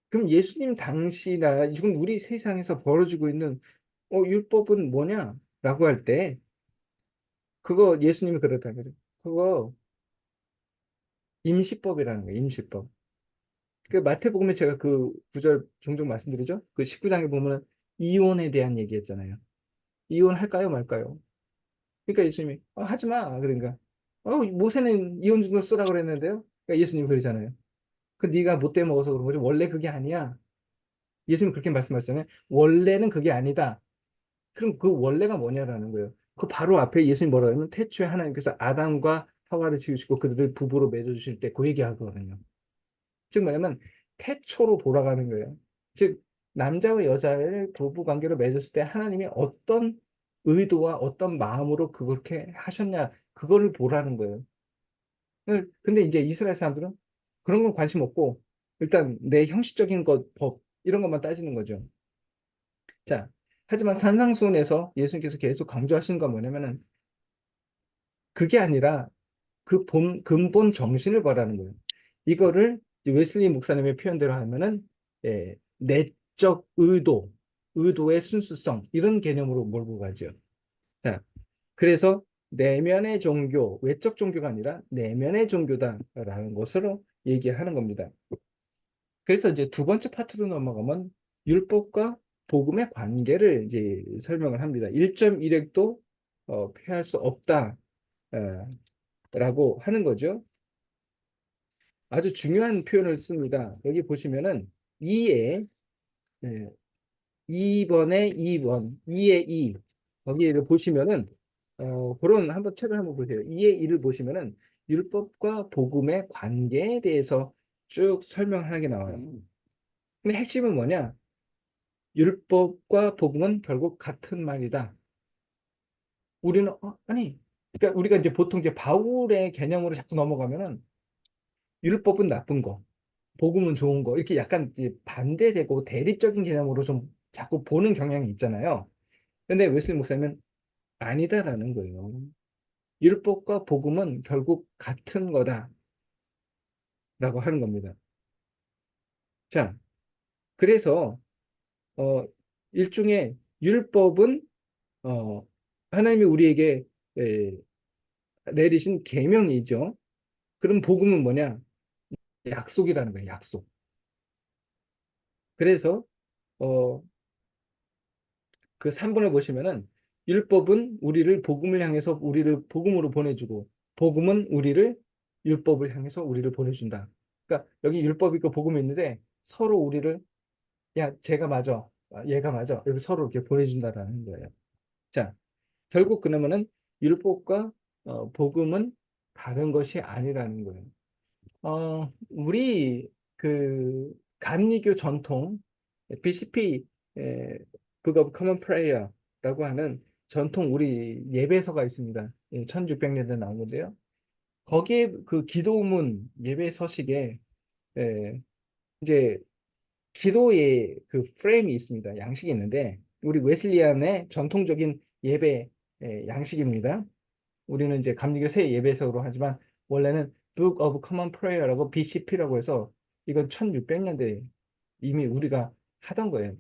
Speaker 4: 그럼 예수님 당시나 지금 우리 세상에서 벌어지고 있는 율법은 뭐냐라고 할 때 그거 예수님이 그렇다 그래. 그거 임시법이라는 거예요. 임시법. 그 마태복음에 제가 그 구절 종종 말씀드리죠. 그 19장에 보면은 이혼에 대한 얘기했잖아요. 이혼할까요, 말까요? 그러니까 예수님이 하지 마. 그러니까 모세는 이혼 증서 쓰라 그랬는데요. 그러니까 예수님 그러잖아요. 그 네가 못돼 먹어서 그런 거지. 원래 그게 아니야. 예수님 그렇게 말씀하셨잖아요. 원래는 그게 아니다. 그럼 그 원래가 뭐냐라는 거예요. 그 바로 앞에 예수님 뭐라고 하면 태초에 하나님께서 아담과 하와를 지으시고 그들을 부부로 맺어 주실 때 그 얘기하거든요. 즉 뭐냐면 태초로 돌아가는 거예요. 즉 남자와 여자를 부부 관계로 맺었을 때 하나님이 어떤 의도와 어떤 마음으로 그렇게 하셨냐 그거를 보라는 거예요. 근데 이제 이스라엘 사람들은 그런 건 관심 없고 일단 내 형식적인 것, 법 이런 것만 따지는 거죠. 자, 하지만 산상수훈에서 예수님께서 계속 강조하시는 건 뭐냐면은 그게 아니라 그 근본 정신을 말하는 거예요. 이거를 이제 웨슬리 목사님의 표현대로 하면은 내적 의도, 의도의 순수성 이런 개념으로 몰고 가죠. 자, 그래서 내면의 종교, 외적 종교가 아니라 내면의 종교다라는 것으로 얘기하는 겁니다. 그래서 이제 두 번째 파트로 넘어가면 율법과 복음의 관계를 이제 설명을 합니다. 1.1핵도 피할 수 없다. 라고 하는 거죠. 아주 중요한 표현을 씁니다. 여기 보시면은 2에 2번에 2번, 2에 2 거기를 보시면은 그런 한번 책을 한번 보세요. 2에 2를 보시면은 율법과 복음의 관계에 대해서 쭉 설명하는 게 나와요. 근데 핵심은 뭐냐? 율법과 복음은 결국 같은 말이다. 우리는 아니 그러니까 우리가 이제 보통 이제 바울의 개념으로 자꾸 넘어가면은 율법은 나쁜 거, 복음은 좋은 거 이렇게 약간 이제 반대되고 대립적인 개념으로 좀 자꾸 보는 경향이 있잖아요. 근데 웨슬리 목사님은 아니다라는 거예요. 율법과 복음은 결국 같은 거다라고 하는 겁니다. 자, 그래서 어, 일종의 율법은 어, 하나님이 우리에게 에, 내리신 계명이죠. 그럼 복음은 뭐냐? 약속이라는 거예요. 약속. 그래서 어, 그 3번을 보시면은 율법은 우리를 복음을 향해서 우리를 복음으로 보내주고 복음은 우리를 율법을 향해서 우리를 보내준다. 그러니까 여기 율법이 있고 복음이 있는데 서로 우리를 야 쟤가 맞아, 얘가 맞아 이렇게 서로 이렇게 보내준다라는 거예요. 자, 결국 그러면은 율법과 복음은 다른 것이 아니라는 거예요. 우리 그 감리교 전통 BCP Book of Common Prayer라고 하는 전통 우리 예배서가 있습니다. 1600년대 나온 건데요. 거기에 그 기도문 예배 서식에 에, 이제 기도의 그 프레임이 있습니다. 양식이 있는데 우리 웨슬리안의 전통적인 예배 양식입니다. 우리는 이제 감리교 새 예배석으로 하지만 원래는 Book of Common Prayer라고 BCP라고 해서 이건 1600년대 이미 우리가 하던 거예요.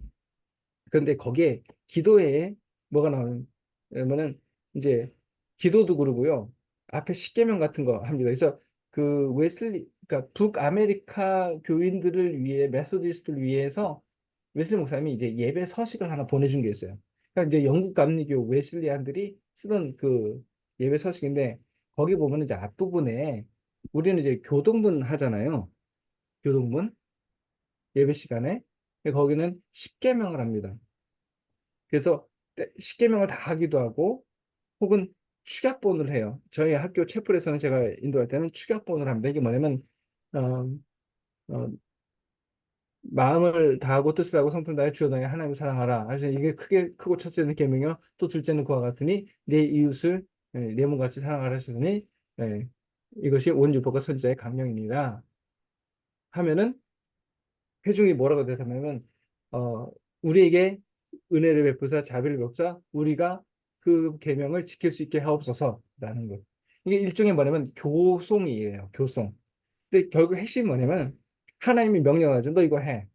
Speaker 4: 그런데 거기에 기도에 뭐가 나오냐면은 이제 기도도 그러고요. 앞에 십계명 같은 거 합니다. 그래서 그 웨슬리 그러니까 북아메리카 교인들을 위해 메소디스트를 위해서 웨슬리 목사님이 이제 예배 서식을 하나 보내준 게 있어요. 그러니까 이제 영국 감리교 웨슬리안들이 쓰던 그 예배 서식인데 거기 보면 이제 앞부분에 우리는 이제 교동문 하잖아요. 교동문 예배 시간에 거기는 십계명을 합니다. 그래서 십계명을 다 하기도 하고 혹은 축약본을 해요. 저희 학교 채플에서는 제가 인도할 때는 축약본을 합니다. 이게 뭐냐면 어, 어, 마음을 다하고 뜻을 하고 성품 다해 주여 너희 하나님을 사랑하라. 그래서 이게 크고 첫째는 계명이요. 또 둘째는 그와 같으니 내 이웃을 내 몸같이 사랑하라 하시더니 이것이 온 율법과 선지자의 강령이니라 하면은 회중이 뭐라고 대답하냐면 우리에게 은혜를 베푸사 자비를 베푸사 우리가 그 계명을 지킬 수 있게 하옵소서라는 것. 이게 일종의 뭐냐면 교송이에요. 교송. 근데 결국 핵심이 뭐냐면 하나님이 명령하죠. 너 이거 해.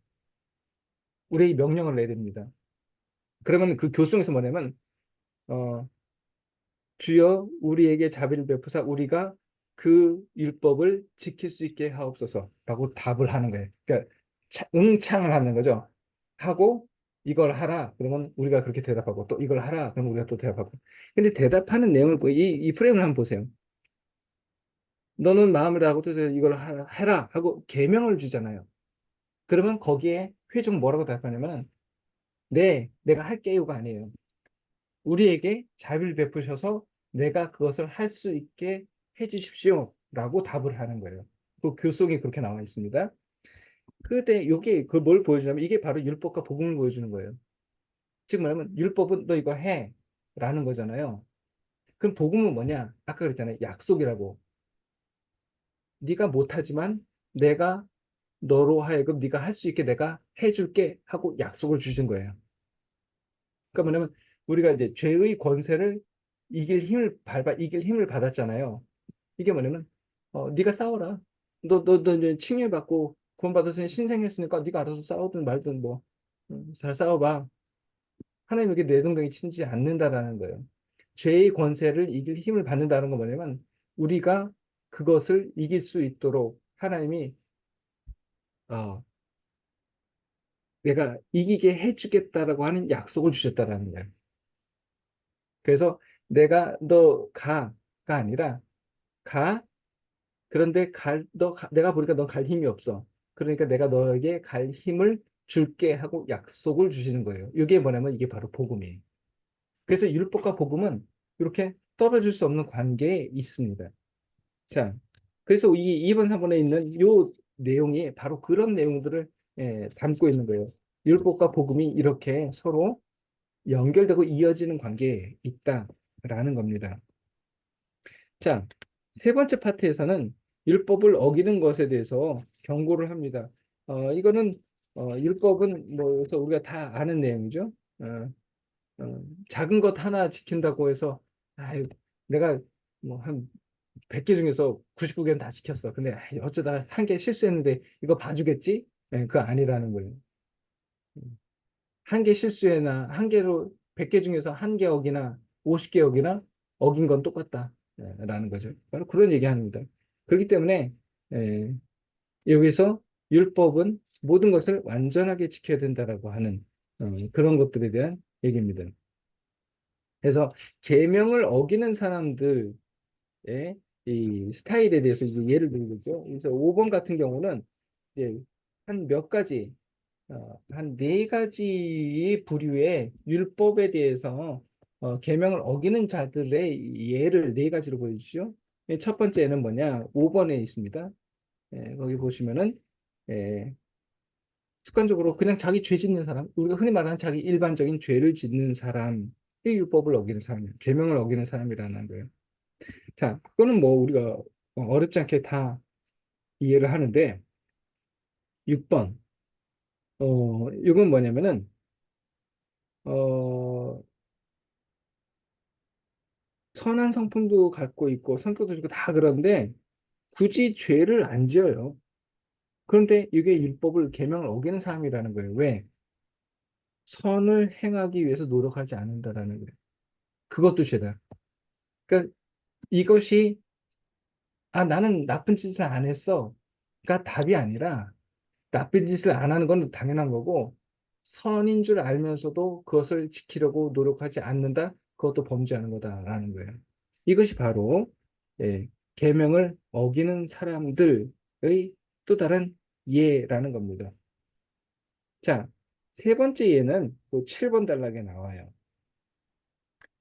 Speaker 4: 우리에게 명령을 내야 됩니다. 그러면 그 교송에서 뭐냐면 어, 주여 우리에게 자비를 베푸사 우리가 그 율법을 지킬 수 있게 하옵소서라고 답을 하는 거예요. 그러니까 응창을 하는 거죠. 하고 이걸 하라. 그러면 우리가 그렇게 대답하고 또 이걸 하라. 그러면 우리가 또 대답하고. 근데 대답하는 내용을 이 프레임을 한번 보세요. 너는 마음을 다하고 또 이걸 해라 하고 계명을 주잖아요. 그러면 거기에 회중 뭐라고 대답하냐면 네, 내가 할게요가 아니에요. 우리에게 자비를 베푸셔서 내가 그것을 할 수 있게 해주십시오 라고 답을 하는 거예요. 그 교송이 그렇게 나와 있습니다. 근데 이게 그 뭘 보여주냐면 이게 바로 율법과 복음을 보여주는 거예요. 즉 말하면 율법은 너 이거 해 라는 거잖아요. 그럼 복음은 뭐냐? 아까 그랬잖아요. 약속이라고. 네가 못하지만 내가 너로 하여금 네가 할 수 있게 내가 해줄게 하고 약속을 주신 거예요. 그러니까 뭐냐면 우리가 이제 죄의 권세를 이길 힘을 받았잖아요. 이게 뭐냐면 네가 싸워라. 너 이제 칭의받고 구원받았으니 신생했으니까 네가 알아서 싸우든 말든 뭐 잘 싸워봐. 하나님에게 내동댕이 치지 않는다라는 거예요. 죄의 권세를 이길 힘을 받는다는 건 뭐냐면 우리가 그것을 이길 수 있도록 하나님이 어, 내가 이기게 해주겠다라고 하는 약속을 주셨다라는 거예요. 그래서 내가 너 가가 아니라 가. 그런데 내가 보니까 넌 갈 힘이 없어. 그러니까 내가 너에게 갈 힘을 줄게 하고 약속을 주시는 거예요. 이게 뭐냐면 이게 바로 복음이에요. 그래서 율법과 복음은 이렇게 떨어질 수 없는 관계에 있습니다. 자, 그래서 이 2번, 3번에 있는 요 내용이 바로 그런 내용들을 담고 있는 거예요. 율법과 복음이 이렇게 서로 연결되고 이어지는 관계에 있다라는 겁니다. 자, 세 번째 파트에서는 율법을 어기는 것에 대해서 경고를 합니다. 이거는 율법은 뭐 여기서 우리가 다 아는 내용이죠. 작은 것 하나 지킨다고 해서 아유, 내가 뭐 한 100개 중에서 99개는 다 지켰어. 근데 어쩌다 한 개 실수했는데 이거 봐주겠지? 그거 아니라는 거예요. 한 개 실수해나 한 개로 100개 중에서 한 개 어기나 50개 어기나 어긴 건 똑같다. 라는 거죠. 바로 그런 얘기 합니다. 그렇기 때문에 에, 여기서 율법은 모든 것을 완전하게 지켜야 된다라고 하는 그런 것들에 대한 얘기입니다. 그래서 계명을 어기는 사람들의 이 스타일에 대해서 이제 예를 들겠죠. 그래서 5번 같은 경우는 이제 한 몇 가지 한 네 가지 부류의 율법에 대해서 계명을 어기는 자들의 예를 네 가지로 보여주죠. 첫 번째는 뭐냐? 5번에 있습니다. 거기 보시면은 습관적으로 그냥 자기 죄 짓는 사람, 우리가 흔히 말하는 자기 일반적인 죄를 짓는 사람이 율법을 어기는 사람이에요. 계명을 어기는 사람이라는 거예요. 자, 그거는 뭐 우리가 어렵지 않게 다 이해를 하는데 6번 이건 뭐냐면은 어, 선한 성품도 갖고 있고 성격도 좋고 다 그런데 굳이 죄를 안 지어요. 그런데 이게 율법을 계명을 어기는 사람이라는 거예요. 왜? 선을 행하기 위해서 노력하지 않는다라는 거예요. 그것도 죄다. 그러니까 이것이 나는 나쁜 짓을 안 했어가 답이 아니라 나쁜 짓을 안 하는 건 당연한 거고 선인 줄 알면서도 그것을 지키려고 노력하지 않는다. 그것도 범죄하는 거다라는 거예요. 이것이 바로 계명을 어기는 사람들의 또 다른 예라는 겁니다. 자, 세 번째 예는 또 7번 단락에 나와요.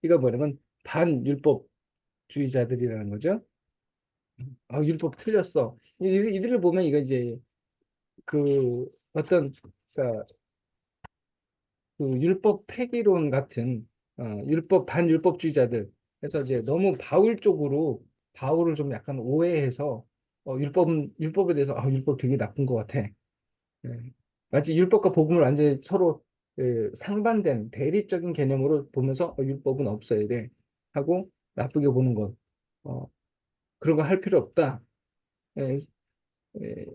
Speaker 4: 이거 뭐냐면 반율법주의자들이라는 거죠. 율법 틀렸어. 이들을 보면 이거 이제 그 어떤 그러니까 그 율법 폐기론 같은 율법 반율법주의자들 그래서 이제 너무 바울 쪽으로 바울을 좀 약간 오해해서 율법에 대해서 율법 되게 나쁜 것 같아. 마치 율법과 복음을 완전히 서로 상반된 대립적인 개념으로 보면서 율법은 없어야 돼 하고 나쁘게 보는 것 그런 거 할 필요 없다. 예, 예,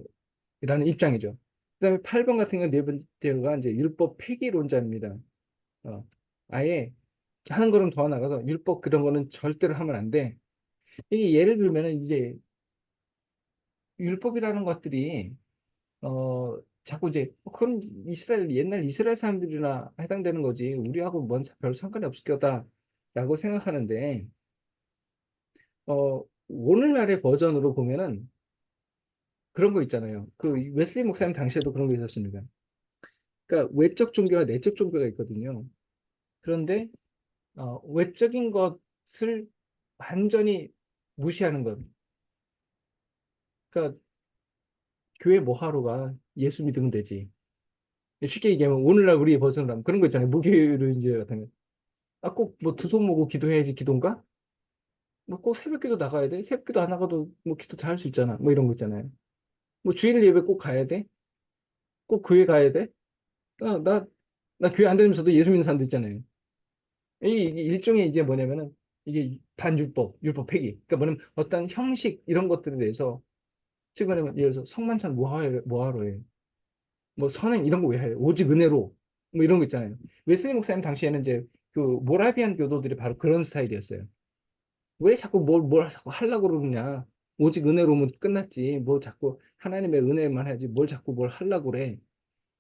Speaker 4: 라는 입장이죠. 그다음에 8번 같은 경우 네 번째가 이제 율법 폐기론자입니다. 어, 아예 하는 거는 더 나가서 율법 그런 거는 절대로 하면 안 돼. 이게 예를 들면은 이제 율법이라는 것들이 자꾸 이제 그건 옛날 이스라엘 사람들이나 해당되는 거지 우리하고 뭔 별 상관이 없을 거다라고 생각하는데 오늘날의 버전으로 보면은 그런 거 있잖아요. 그 웨슬리 목사님 당시에도 그런 게 있었습니다. 그러니까 외적 종교와 내적 종교가 있거든요. 그런데 외적인 것을 완전히 무시하는 것. 그러니까 교회 뭐 하러 가? 예수 믿으면 되지. 쉽게 얘기하면 오늘날 우리 벗어나면 그런 거 있잖아요. 무교를 이제 같은 거. 아, 꼭 뭐 두 손 모고 기도해야지 기도인가? 뭐 꼭 새벽기도 나가야 돼? 새벽기도 안 나가도 뭐 기도 다 할 수 있잖아. 뭐 이런 거 있잖아요. 뭐 주일 예배 꼭 가야 돼? 꼭 교회 가야 돼? 아, 나 교회 안 다니면서도 예수 믿는 사람도 있잖아요. 이게 일종의 이제 뭐냐면은 이게 반율법, 율법 폐기. 그러니까 뭐냐면 어떤 형식 이런 것들에 대해서 지금 뭐냐면 예를 들어서 성만찬 뭐 하러 해? 뭐 선행 이런 거 왜 해? 오직 은혜로 뭐 이런 거 있잖아요. 웨슬리 목사님 당시에는 이제 그 모라비안 교도들이 바로 그런 스타일이었어요. 왜 자꾸 뭘 자꾸 하려고 그러느냐? 오직 은혜로면 끝났지. 뭐 자꾸 하나님의 은혜만 하지. 뭘 자꾸 뭘 하려고 그래?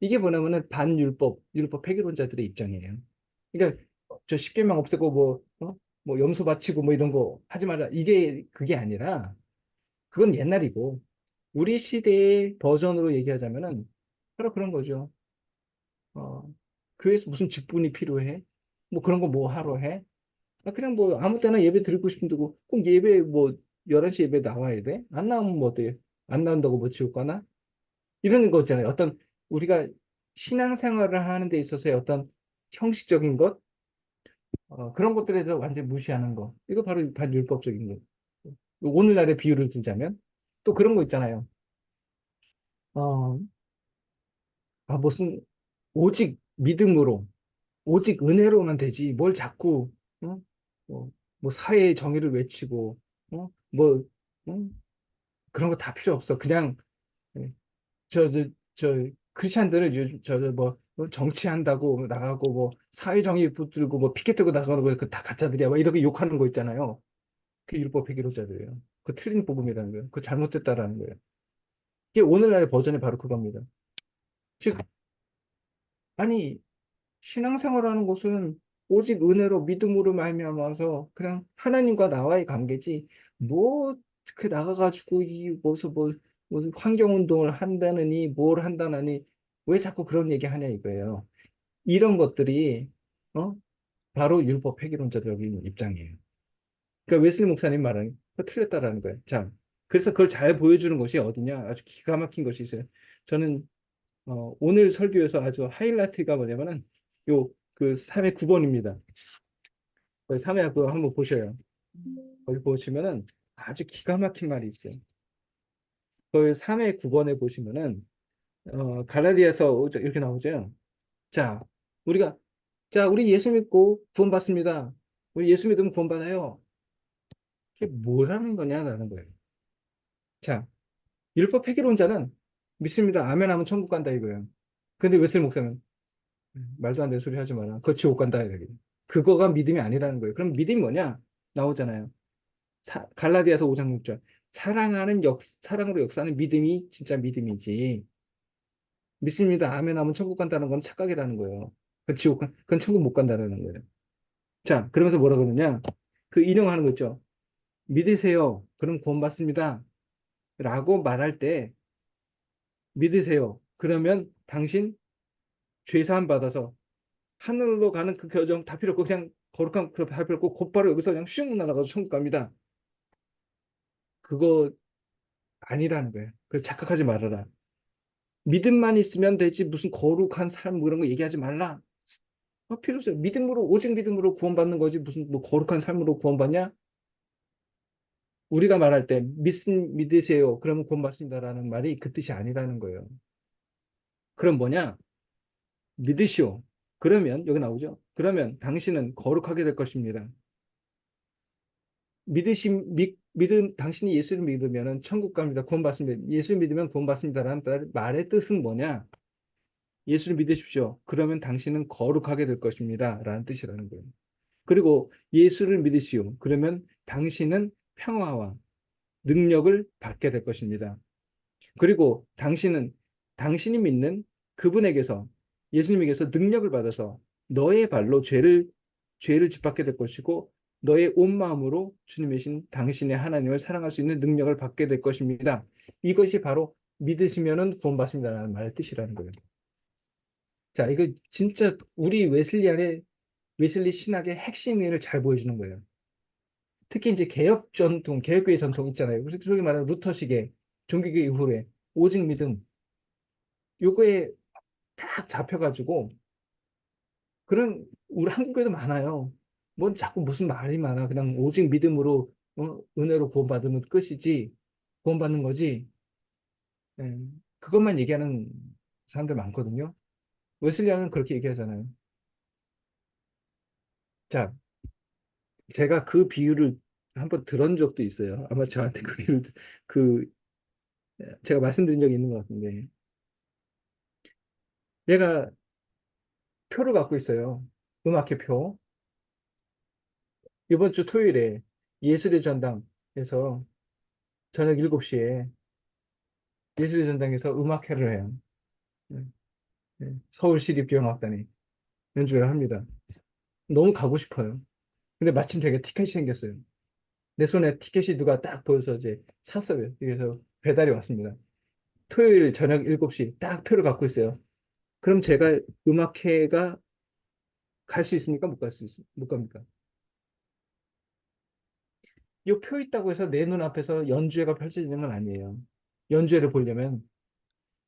Speaker 4: 이게 뭐냐면은 율법 폐기론자들의 입장이에요. 그러니까 저 십계명 없애고 뭐 염소 바치고 뭐 이런 거 하지 말라. 이게 그게 아니라 그건 옛날이고 우리 시대의 버전으로 얘기하자면은 바로 그런 거죠. 어, 교회에서 무슨 직분이 필요해? 뭐 그런 거 뭐 하러 해? 아, 그냥 뭐 아무 때나 예배 드리고 싶은데 꼭 예배 뭐 11시 예배 나와야 돼? 안 나오면 뭐 어때? 안 나온다고 뭐 지옥 가나? 이런 거 있잖아요. 어떤 우리가 신앙생활을 하는 데 있어서의 어떤 형식적인 것, 그런 것들에 대해서 완전 무시하는 거. 이거 바로 반율법적인 거. 오늘날의 비유를 들자면 또 그런 거 있잖아요. 어, 무슨 오직 믿음으로 오직 은혜로만 되지 뭘 자꾸 어? 뭐 사회의 정의를 외치고 뭐 그런 거 다 필요 없어. 그냥 예, 저 저 저 크리스찬들은 요즘 뭐 정치한다고 나가고 뭐 사회 정의 붙들고 뭐 피켓 들고 나가는 거 그 다 가짜들이야. 막 이렇게 욕하는 거 있잖아요. 그 율법 회계로자들이에요. 그 틀린 복음이라는 거예요. 그 잘못됐다라는 거예요. 이게 오늘날의 버전이 바로 그겁니다. 즉 아니 신앙생활하는 것은 오직 은혜로 믿음으로 말미암아서 그냥 하나님과 나와의 관계지 뭐 그 나가가지고 이 무슨 환경운동을 한다느니 뭘 한다느니 왜 자꾸 그런 얘기 하냐 이거예요. 이런 것들이 어 바로 율법 폐기론자적인 입장이에요. 그러니까 웨슬리 목사님 말은 그 틀렸다라는 거예요. 자, 그래서 그걸 잘 보여주는 것이 어디냐? 아주 기가 막힌 것이 있어요. 저는 오늘 설교에서 아주 하이라이트가 뭐냐면은 요 그 3회 9번입니다. 3회 그거 한번 보셔요. 거기 보시면은 아주 기가 막힌 말이 있어요. 그 3회 9번에 보시면은 갈라디아서 이렇게 나오죠. 자, 우리가 우리 예수 믿고 구원받습니다. 우리 예수 믿으면 구원받아요. 이게 뭐라는 거냐라는 거예요. 자, 율법 폐기론자는 믿습니다. 아멘 하면 천국 간다 이거예요. 근데 웨슬리 목사는 말도 안 되는 소리 하지 마라. 그거 지옥 간다. 이렇게. 그거가 믿음이 아니라는 거예요. 그럼 믿음이 뭐냐? 나오잖아요. 갈라디아서 5장 6절. 사랑으로 역사하는 믿음이 진짜 믿음이지. 믿습니다. 아멘 하면 천국 간다는 건 착각이라는 거예요. 그건 천국 못 간다는 거예요. 자, 그러면서 뭐라 그러느냐? 그 인용하는 거 있죠. 믿으세요. 그럼 구원받습니다. 라고 말할 때 믿으세요. 그러면 당신 죄사함 받아서 하늘로 가는 그 겨정 다 필요 없고 그냥 거룩한 그 다 필요 없고 곧바로 여기서 그냥 슝 날아가서 천국 갑니다. 그거 아니라는 거예요. 그래서 착각하지 말아라. 믿음만 있으면 되지 무슨 거룩한 삶 뭐 이런 거 얘기하지 말라. 필요 없어요. 오직 믿음으로 구원받는 거지 무슨 뭐 거룩한 삶으로 구원받냐? 우리가 말할 때 믿으세요. 그러면 구원받습니다라는 말이 그 뜻이 아니라는 거예요. 그럼 뭐냐? 믿으시오. 그러면 여기 나오죠. 그러면 당신은 거룩하게 될 것입니다. 당신이 예수를 믿으면 천국 갑니다. 구원받습니다. 예수를 믿으면 구원받습니다라는 말의 뜻은 뭐냐? 예수를 믿으십시오. 그러면 당신은 거룩하게 될 것입니다. 라는 뜻이라는 거예요. 그리고 예수를 믿으시오. 그러면 당신은 평화와 능력을 받게 될 것입니다. 그리고 당신이 믿는 그분에게서, 예수님에게서 능력을 받아서 너의 발로 죄를 짓밟게 될 것이고, 너의 온 마음으로 주님이신 당신의 하나님을 사랑할 수 있는 능력을 받게 될 것입니다. 이것이 바로 믿으시면은 구원받습니다라는 말의 뜻이라는 거예요. 자, 이거 진짜 우리 웨슬리 신학의 핵심을 잘 보여주는 거예요. 특히 이제 개혁교회 전통 있잖아요. 그래서 소위 말하는 루터식의 종교개혁 이후에 오직 믿음, 요거에 딱 잡혀가지고, 우리 한국에도 많아요. 뭔 자꾸 무슨 말이 많아. 그냥 오직 믿음으로, 은혜로 구원받으면 끝이지, 구원받는 거지. 예, 그것만 얘기하는 사람들 많거든요. 웨슬리안은 그렇게 얘기하잖아요. 자, 제가 그 비유를 한번 들은 적도 있어요. 아마 저한테 그 비유를, 그, 제가 말씀드린 적이 있는 것 같은데. 얘가 표를 갖고 있어요. 음악회 표. 이번 주 토요일에 예술의 전당에서 저녁 7시에 예술의 전당에서 음악회를 해요. 네, 네. 서울시립교향악단이 연주를 합니다. 너무 가고 싶어요. 근데 마침 제가 티켓이 생겼어요. 내 손에 티켓이 누가 딱 보여서 이제 샀어요. 그래서 배달이 왔습니다. 토요일 저녁 7시 딱 표를 갖고 있어요. 그럼 제가 음악회가 갈 수 있습니까? 못 갑니까? 이 표 있다고 해서 내 눈앞에서 연주회가 펼쳐지는 건 아니에요. 연주회를 보려면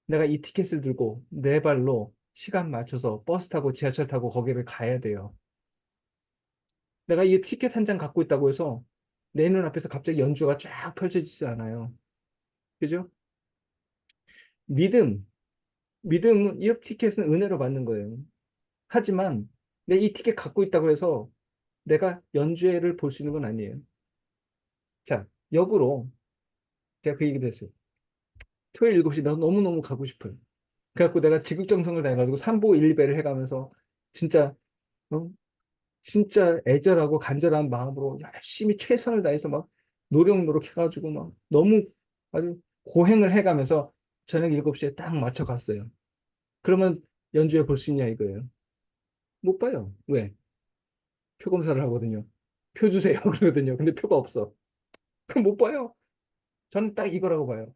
Speaker 4: 내가 이 티켓을 들고 내 발로 시간 맞춰서 버스 타고 지하철 타고 거기를 가야 돼요. 내가 이 티켓 한 장 갖고 있다고 해서 내 눈앞에서 갑자기 연주가 쫙 펼쳐지지 않아요. 그죠? 믿음, 믿음은 이 티켓은 은혜로 받는 거예요. 하지만 내 이 티켓 갖고 있다고 해서 내가 연주회를 볼 수 있는 건 아니에요. 자, 역으로 제가 그 얘기도 했어요. 토요일 7시 나 너무너무 가고 싶어요. 그래갖고 내가 지극정성을 다해가지고 삼보 1배를 해가면서 진짜 어? 진짜 애절하고 간절한 마음으로 열심히 최선을 다해서 막 노력노력 해가지고 막 너무 아주 고행을 해가면서 저녁 7시에 딱 맞춰 갔어요. 그러면 연주회 볼 수 있냐 이거예요. 못 봐요. 왜? 표 검사를 하거든요. 표 주세요 그러거든요. 근데 표가 없어. 그럼 못 봐요. 저는 딱 이거라고 봐요.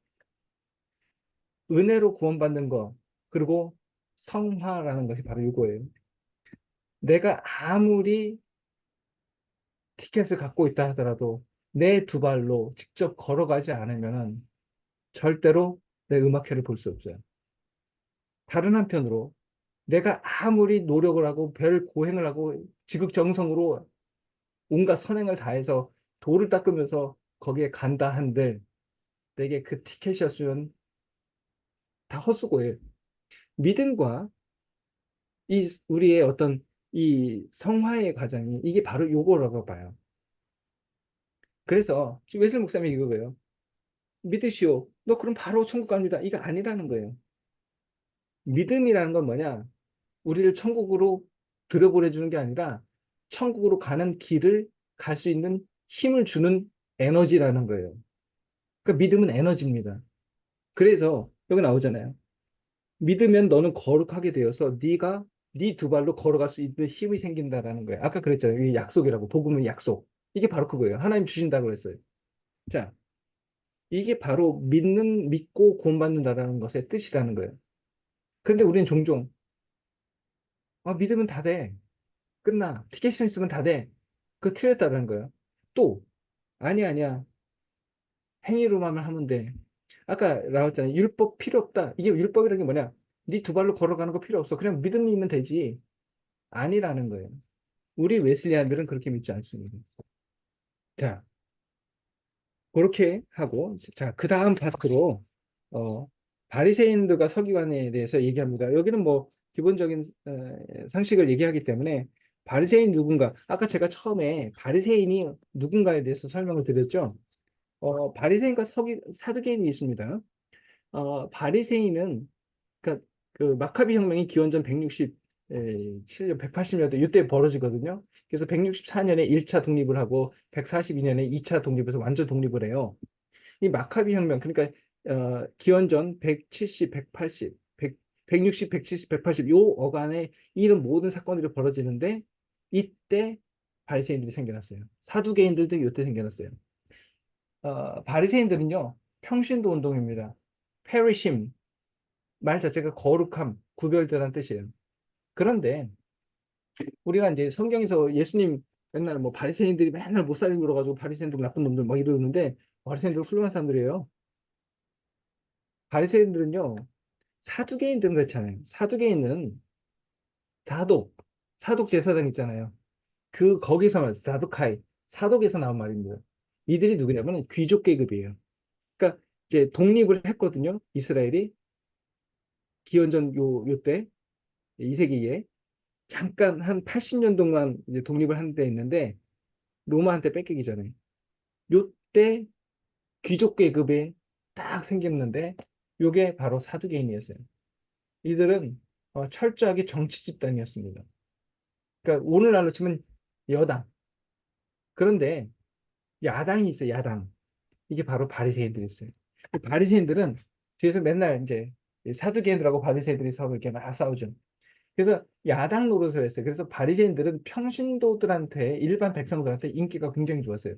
Speaker 4: 은혜로 구원받는 거, 그리고 성화라는 것이 바로 이거예요. 내가 아무리 티켓을 갖고 있다 하더라도 내 두 발로 직접 걸어가지 않으면 절대로 내 음악회를 볼 수 없어요. 다른 한편으로 내가 아무리 노력을 하고 별 고행을 하고 지극정성으로 온갖 선행을 다해서 도를 닦으면서 거기에 간다 한들 내게 그 티켓이었으면 다 헛수고예요. 믿음과 우리의 어떤 이 성화의 과정이 이게 바로 요거라고 봐요. 그래서 웨슬리 목사님이 이거예요. 믿으시오. 너 그럼 바로 천국 갑니다. 이거 아니라는 거예요. 믿음이라는 건 뭐냐? 우리를 천국으로 들여보내주는 게 아니라 천국으로 가는 길을 갈 수 있는 힘을 주는 에너지라는 거예요. 그러니까 믿음은 에너지입니다. 그래서 여기 나오잖아요. 믿으면 너는 거룩하게 되어서 네가 네 두 발로 걸어갈 수 있는 힘이 생긴다라는 거예요. 아까 그랬잖아요. 이게 약속이라고. 복음은 약속. 이게 바로 그거예요. 하나님 주신다고 그랬어요. 자, 이게 바로 믿고 구원받는다라는 것의 뜻이라는 거예요. 그런데 우리는 종종 믿으면 다 돼. 끝나. 티켓이 있으면 다 돼. 그거 틀렸다는 거예요. 또 아니야. 행위로만 하면 돼. 아까 나왔잖아요. 율법 필요 없다. 이게 율법이라는 게 뭐냐? 네 두 발로 걸어가는 거 필요 없어. 그냥 믿음이면 되지. 아니라는 거예요. 우리 웨슬리안들은 그렇게 믿지 않습니다. 자, 그렇게 하고 자, 그 다음 파트로 바리새인들과 서기관에 대해서 얘기합니다. 여기는 뭐 기본적인 상식을 얘기하기 때문에 바리새인 누군가, 아까 제가 처음에 바리새인이 누군가에 대해서 설명을 드렸죠. 바리새인과 사두개인이 있습니다. 바리새인은 그 마카비 혁명이 기원전 167년, 180년대 이때 벌어지거든요. 그래서 164년에 1차 독립을 하고 142년에 2차 독립해서 완전 독립을 해요. 이 마카비 혁명, 그러니까 기원전 170, 180, 100, 160, 170, 180 요 어간에 이런 모든 사건들이 벌어지는데 이때 바리새인들이 생겨났어요. 사두개인들도 이때 생겨났어요. 바리새인들은요 평신도 운동입니다. 페리심 말 자체가 거룩함, 구별되라는 뜻이에요. 그런데 우리가 이제 성경에서 예수님 맨날 뭐 바리새인들이 맨날 못 살리고 그러가지고 바리새인들 나쁜 놈들 막 이러는데 바리새인들 훌륭한 사람들이에요. 바리새인들은요 사두개인들은 그렇잖아요. 사두개인은 사독 제사장 있잖아요. 그 거기서 사두카이 사독에서 나온 말입니다. 이들이 누구냐면 귀족 계급이에요. 그러니까 이제 독립을 했거든요. 이스라엘이 기원전 요때 2세기에 잠깐 한 80년 동안 이제 독립을 한 데 있는데 로마한테 뺏기기 전에 요때 귀족 계급이 딱 생겼는데 요게 바로 사두개인이었어요. 이들은 철저하게 정치 집단이었습니다. 그러니까 오늘날로 치면 여당. 그런데 야당이 있어요. 야당. 이게 바로 바리새인들이 있어요. 그 바리새인들은 뒤에서 맨날 이제 사두개인들하고 바리새인들이 서로 이렇게 막 싸우죠. 그래서 야당 노릇을 했어요. 그래서 바리새인들은 평신도들한테 일반 백성들한테 인기가 굉장히 좋았어요.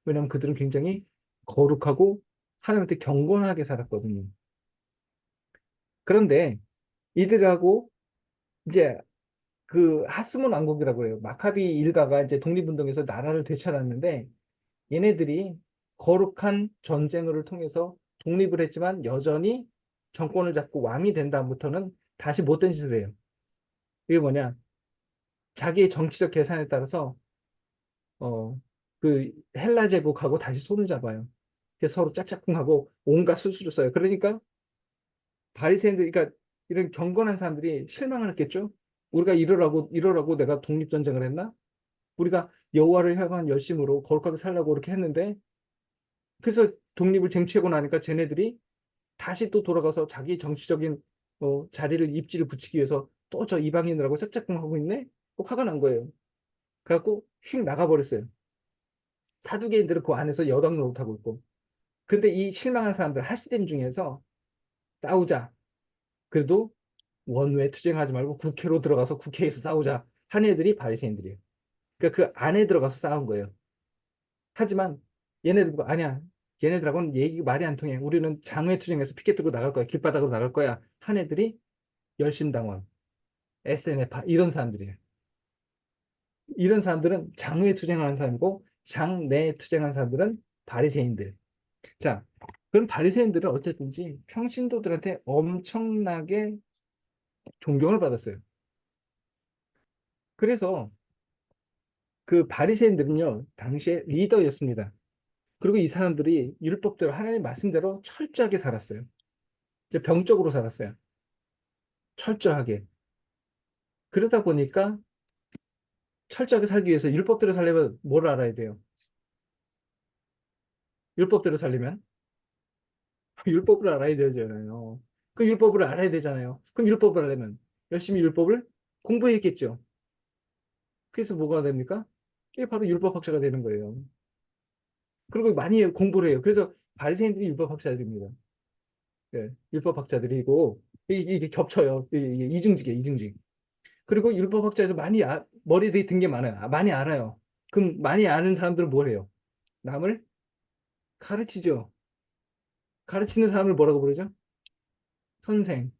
Speaker 4: 왜냐하면 그들은 굉장히 거룩하고 하나님한테 경건하게 살았거든요. 그런데 이들하고 이제 그 하스몬 왕국이라고 해요. 마카비 일가가 이제 독립운동에서 나라를 되찾았는데 얘네들이 거룩한 전쟁을 통해서 독립을 했지만 여전히 정권을 잡고 왕이 된 다음부터는 다시 못된 짓을 해요. 이게 뭐냐? 자기의 정치적 계산에 따라서 그 헬라 제국하고 다시 손을 잡아요. 그래서 서로 짝짝꿍하고 온갖 수술을 써요. 그러니까 바리새인들, 그러니까 이런 경건한 사람들이 실망을 했겠죠. 우리가 이러라고 내가 독립전쟁을 했나? 우리가 여호와를 향한 열심으로 거룩하게 살라고 그렇게 했는데 그래서 독립을 쟁취하고 나니까 쟤네들이 다시 또 돌아가서 자기 정치적인 자리를 입지를 붙이기 위해서 또 저 이방인들하고 짝짝꿍하고 있네? 화가 난 거예요. 그래갖고 휙 나가버렸어요. 사두개인들은 그 안에서 여당 노릇하고 있고. 근데 이 실망한 사람들 하시딤 중에서 싸우자. 그래도 원외 투쟁하지 말고 국회로 들어가서 국회에서 싸우자. 한 애들이 바리새인들이에요. 그러니까 그 안에 들어가서 싸운 거예요. 하지만 얘네들 보고 아니야. 얘네들하고는 얘기 말이 안 통해. 우리는 장외 투쟁에서 피켓 들고 나갈 거야. 길바닥으로 나갈 거야. 한 애들이 열심당원, SNF파 이런 사람들이에요. 이런 사람들은 장외 투쟁하는 사람이고 장내 투쟁하는 사람들은 바리새인들. 자, 그럼 바리새인들은 어쨌든지 평신도들한테 엄청나게 존경을 받았어요. 그래서 그 바리새인들은요 당시에 리더였습니다. 그리고 이 사람들이 율법대로 하나님 말씀대로 철저하게 살았어요. 이제 병적으로 살았어요. 철저하게. 그러다 보니까 철저하게 살기 위해서 율법대로 살려면 뭘 알아야 돼요? 율법대로 살려면 율법을 알아야 되잖아요. 그 율법을 알아야 되잖아요. 그럼 율법을 알려면 열심히 율법을 공부했겠죠. 그래서 뭐가 됩니까? 이게 바로 율법학자가 되는 거예요. 그리고 많이 공부를 해요. 그래서 바리새인들이 율법학자들입니다. 네, 율법학자들이고 이게 겹쳐요. 이게 이중직이에요, 이중직. 그리고 율법학자에서 많이 머리에 든 게 많아요. 많이 알아요. 그럼 많이 아는 사람들은 뭘 해요? 남을 가르치죠. 가르치는 사람을 뭐라고 부르죠? 선생.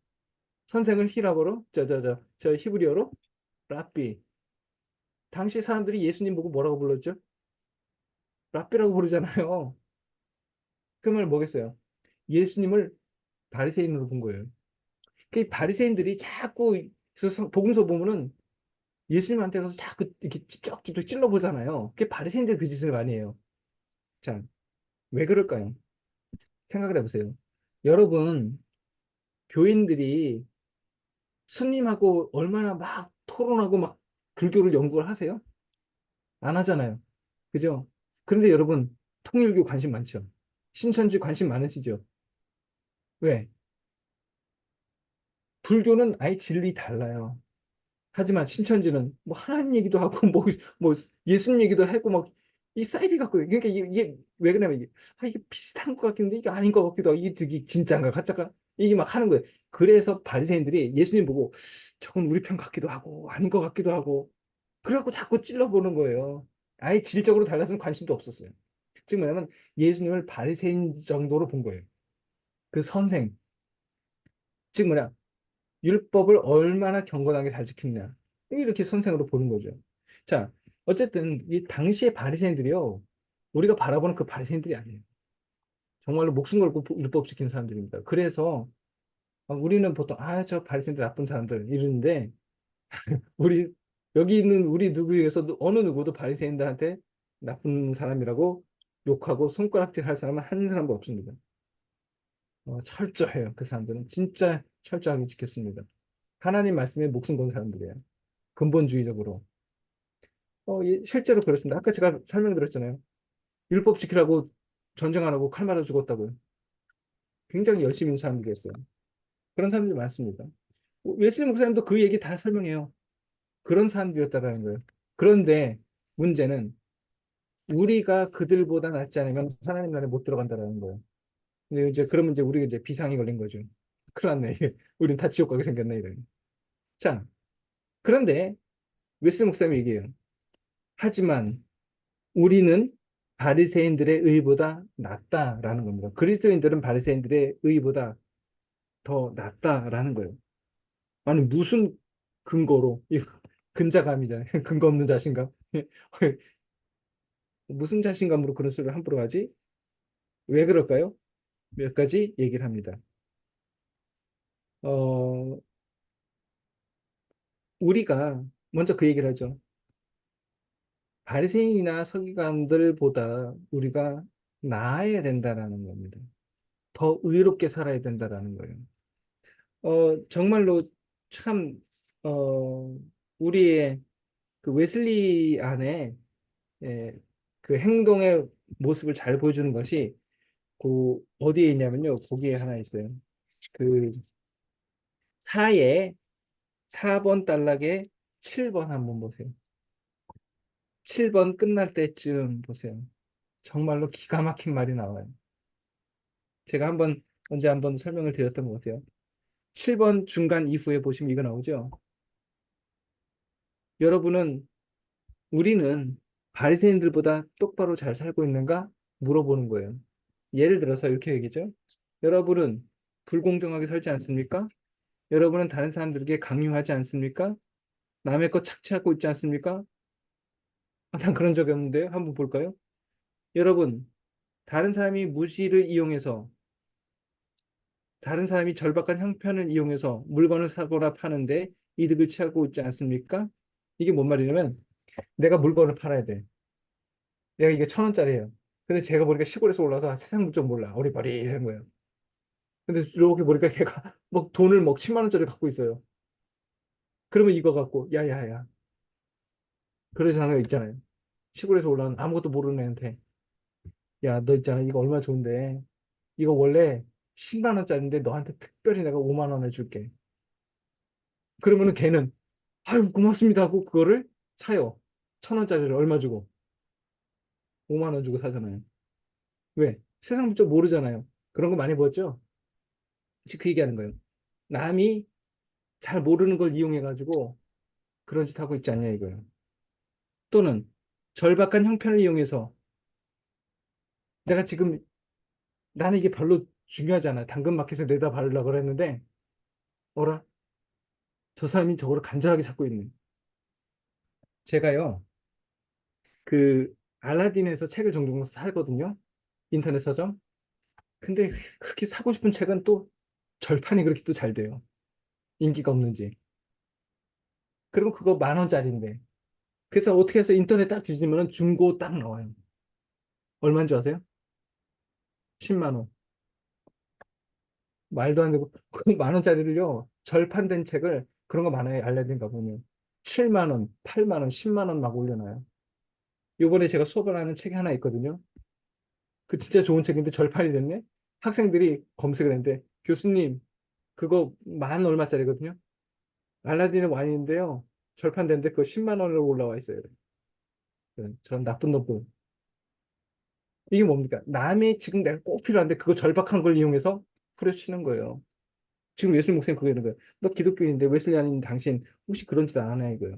Speaker 4: 선생을 히라보로 저 히브리어로 랍비. 당시 사람들이 예수님 보고 뭐라고 불렀죠? 랍비라고 부르잖아요. 그 말 뭐겠어요? 예수님을 바리새인으로 본 거예요. 그 바리새인들이 자꾸 복음서 보면은 예수님한테 가서 자꾸 이렇게 찝쩍찝쩍 찔러보잖아요. 그게 바리새인들 그 짓을 많이 해요. 자, 왜 그럴까요? 생각을 해보세요. 여러분, 교인들이 스님하고 얼마나 막 토론하고 막 불교를 연구를 하세요? 안 하잖아요. 그죠? 그런데 여러분, 통일교 관심 많죠? 신천지 관심 많으시죠? 왜? 불교는 아예 진리 달라요. 하지만 신천지는 뭐 하나님 얘기도 하고 뭐 예수님 얘기도 하고 막 이 사이비 갖고, 그러니까 이게 왜 그러냐면, 이게 비슷한 것 같긴데, 이게 아닌 것 같기도 하고, 이게 진짜인가, 가짜인가? 이게 막 하는 거예요. 그래서 바리새인들이 예수님 보고, 저건 우리 편 같기도 하고, 아닌 것 같기도 하고, 그래갖고 자꾸 찔러보는 거예요. 아예 질적으로 달라서는 관심도 없었어요. 즉 뭐냐면, 예수님을 바리새인 정도로 본 거예요. 그 선생. 즉 뭐냐, 율법을 얼마나 경건하게 잘 지키느냐. 이렇게 선생으로 보는 거죠. 자, 어쨌든 이 당시의 바리새인들이요. 우리가 바라보는 그 바리새인들이 아니에요. 정말로 목숨 걸고 율법 지키는 사람들입니다. 그래서 우리는 보통 저 바리새인들 나쁜 사람들 이러는데 우리 여기 있는 우리 누구에게서도 어느 누구도 바리새인들한테 나쁜 사람이라고 욕하고 손가락질 할 사람은 한 사람도 없습니다. 철저해요. 그 사람들은 진짜 철저하게 지켰습니다. 하나님 말씀에 목숨 건 사람들이에요. 근본주의적으로. 실제로 그렇습니다. 아까 제가 설명드렸잖아요. 율법 지키라고 전쟁 안 하고 칼 맞아 죽었다고요. 굉장히 열심히 있는 사람들이었어요. 그런 사람들이 많습니다. 웨슬리 목사님도 그 얘기 다 설명해요. 그런 사람들이었다라는 거예요. 그런데 문제는 우리가 그들보다 낫지 않으면 하나님 나라에 못 들어간다라는 거예요. 근데 이제 그러면 이제 우리가 이제 비상이 걸린 거죠. 큰일 났네. 이게. 우린 다 지옥 가게 생겼네. 이런. 자, 그런데 웨슬리 목사님이 얘기해요. 하지만 우리는 바리새인들의 의보다 낫다라는 겁니다. 그리스도인들은 바리새인들의 의보다 더 낫다라는 거예요. 아니 무슨 근거로? 이거 근자감이잖아요. 근거 없는 자신감. 무슨 자신감으로 그런 소리를 함부로 하지? 왜 그럴까요? 몇 가지 얘기를 합니다. 어, 우리가 먼저 그 얘기를 하죠. 바리새인이나 서기관들보다 우리가 나아야 된다라는 겁니다. 더 의롭게 살아야 된다라는 거예요. 정말로 참, 어, 우리의 그 웨슬리 안에 예, 그 행동의 모습을 잘 보여주는 것이 그 어디에 있냐면요. 거기에 하나 있어요. 그 사에 4번 단락에 7번 한번 보세요. 7번 끝날 때쯤 보세요. 정말로 기가 막힌 말이 나와요. 제가 언제 한번 설명을 드렸던 것 같아요. 7번 중간 이후에 보시면 이거 나오죠. 여러분은 우리는 바리새인들보다 똑바로 잘 살고 있는가 물어보는 거예요. 예를 들어서 이렇게 얘기죠. 여러분은 불공정하게 살지 않습니까? 여러분은 다른 사람들에게 강요하지 않습니까? 남의 것 착취하고 있지 않습니까? 난 그런 적이 없는데요. 한번 볼까요? 여러분, 다른 사람이 무지를 이용해서 다른 사람이 절박한 형편을 이용해서 물건을 사거나 파는데 이득을 취하고 있지 않습니까? 이게 뭔 말이냐면 내가 물건을 팔아야 돼. 내가 이게 1,000원짜리예요. 근데 제가 보니까 시골에서 올라서 세상 물정 몰라. 어리버리한 거예요. 근데 이렇게 보니까 걔가 뭐 돈을 뭐 10만 원짜리 갖고 있어요. 그러면 이거 갖고 야야야. 그러잖아요. 있잖아요. 시골에서 올라온 아무것도 모르는 애한테 야, 너 있잖아. 이거 얼마 좋은데. 이거 원래 10만 원짜리인데 너한테 특별히 내가 5만 원에 줄게. 그러면은 걔는 아유 고맙습니다 하고 그거를 사요. 1,000원짜리를 얼마 주고 5만 원 주고 사잖아요. 왜? 세상 물정 모르잖아요. 그런 거 많이 보았죠? 혹시 그 얘기하는 거예요. 남이 잘 모르는 걸 이용해가지고 그런 짓 하고 있지 않냐 이거예요. 또는 절박한 형편을 이용해서 내가 지금 나는 이게 별로 중요하잖아. 당근마켓에 내다 바르려고 그랬는데 어라? 저 사람이 저거를 간절하게 찾고 있네. 제가요, 그 알라딘에서 책을 종종 사거든요. 인터넷 서점. 근데 그렇게 사고 싶은 책은 또 절판이 그렇게 또 잘 돼요. 인기가 없는지. 그리고 그거 10,000원짜리인데. 그래서 어떻게 해서 인터넷 딱 뒤지면 중고 딱 나와요. 얼마인 줄 아세요? 10만 원. 말도 안 되고 그 10,000원짜리를요. 절판된 책을 그런 거 많아요. 알라딘 가보면. 7만 원, 8만 원, 10만 원 막 올려놔요. 요번에 제가 수업을 하는 책이 하나 있거든요. 그 진짜 좋은 책인데 절판이 됐네? 학생들이 검색을 했는데, 교수님, 그거 만 얼마짜리거든요? 알라딘의 와인인데요. 절판됐는데 그거 10만 원으로 올라와 있어요. 저런 나쁜 놈들. 이게 뭡니까? 남이 지금 내가 꼭 필요한데 그거 절박한 걸 이용해서 후려치는 거예요. 지금 웨슬리 목사님 그거 이런 거예요. 너 기독교인인데 웨슬리안인 당신 혹시 그런 짓 안 하냐 이거예요.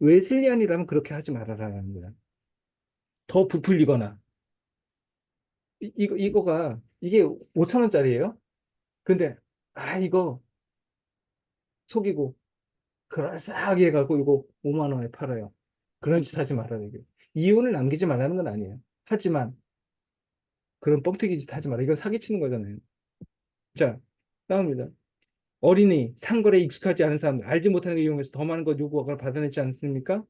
Speaker 4: 웨슬리안이라면 그렇게 하지 말아라라는 거야. 더 부풀리거나 이거가 이게 5천 원짜리예요. 근데 이거 속이고 그럴싸하게 해갖고 이거 5만 원에 팔아요. 그런 짓 하지 말아라 이게. 이윤을 남기지 말라는 건 아니에요. 하지만 그런 뻥튀기 짓 하지 마라. 이건 사기치는 거잖아요. 자, 다음입니다. 어린이, 상거래에 익숙하지 않은 사람들, 알지 못하는 걸 이용해서 더 많은 것 요구하거나 받아내지 않습니까?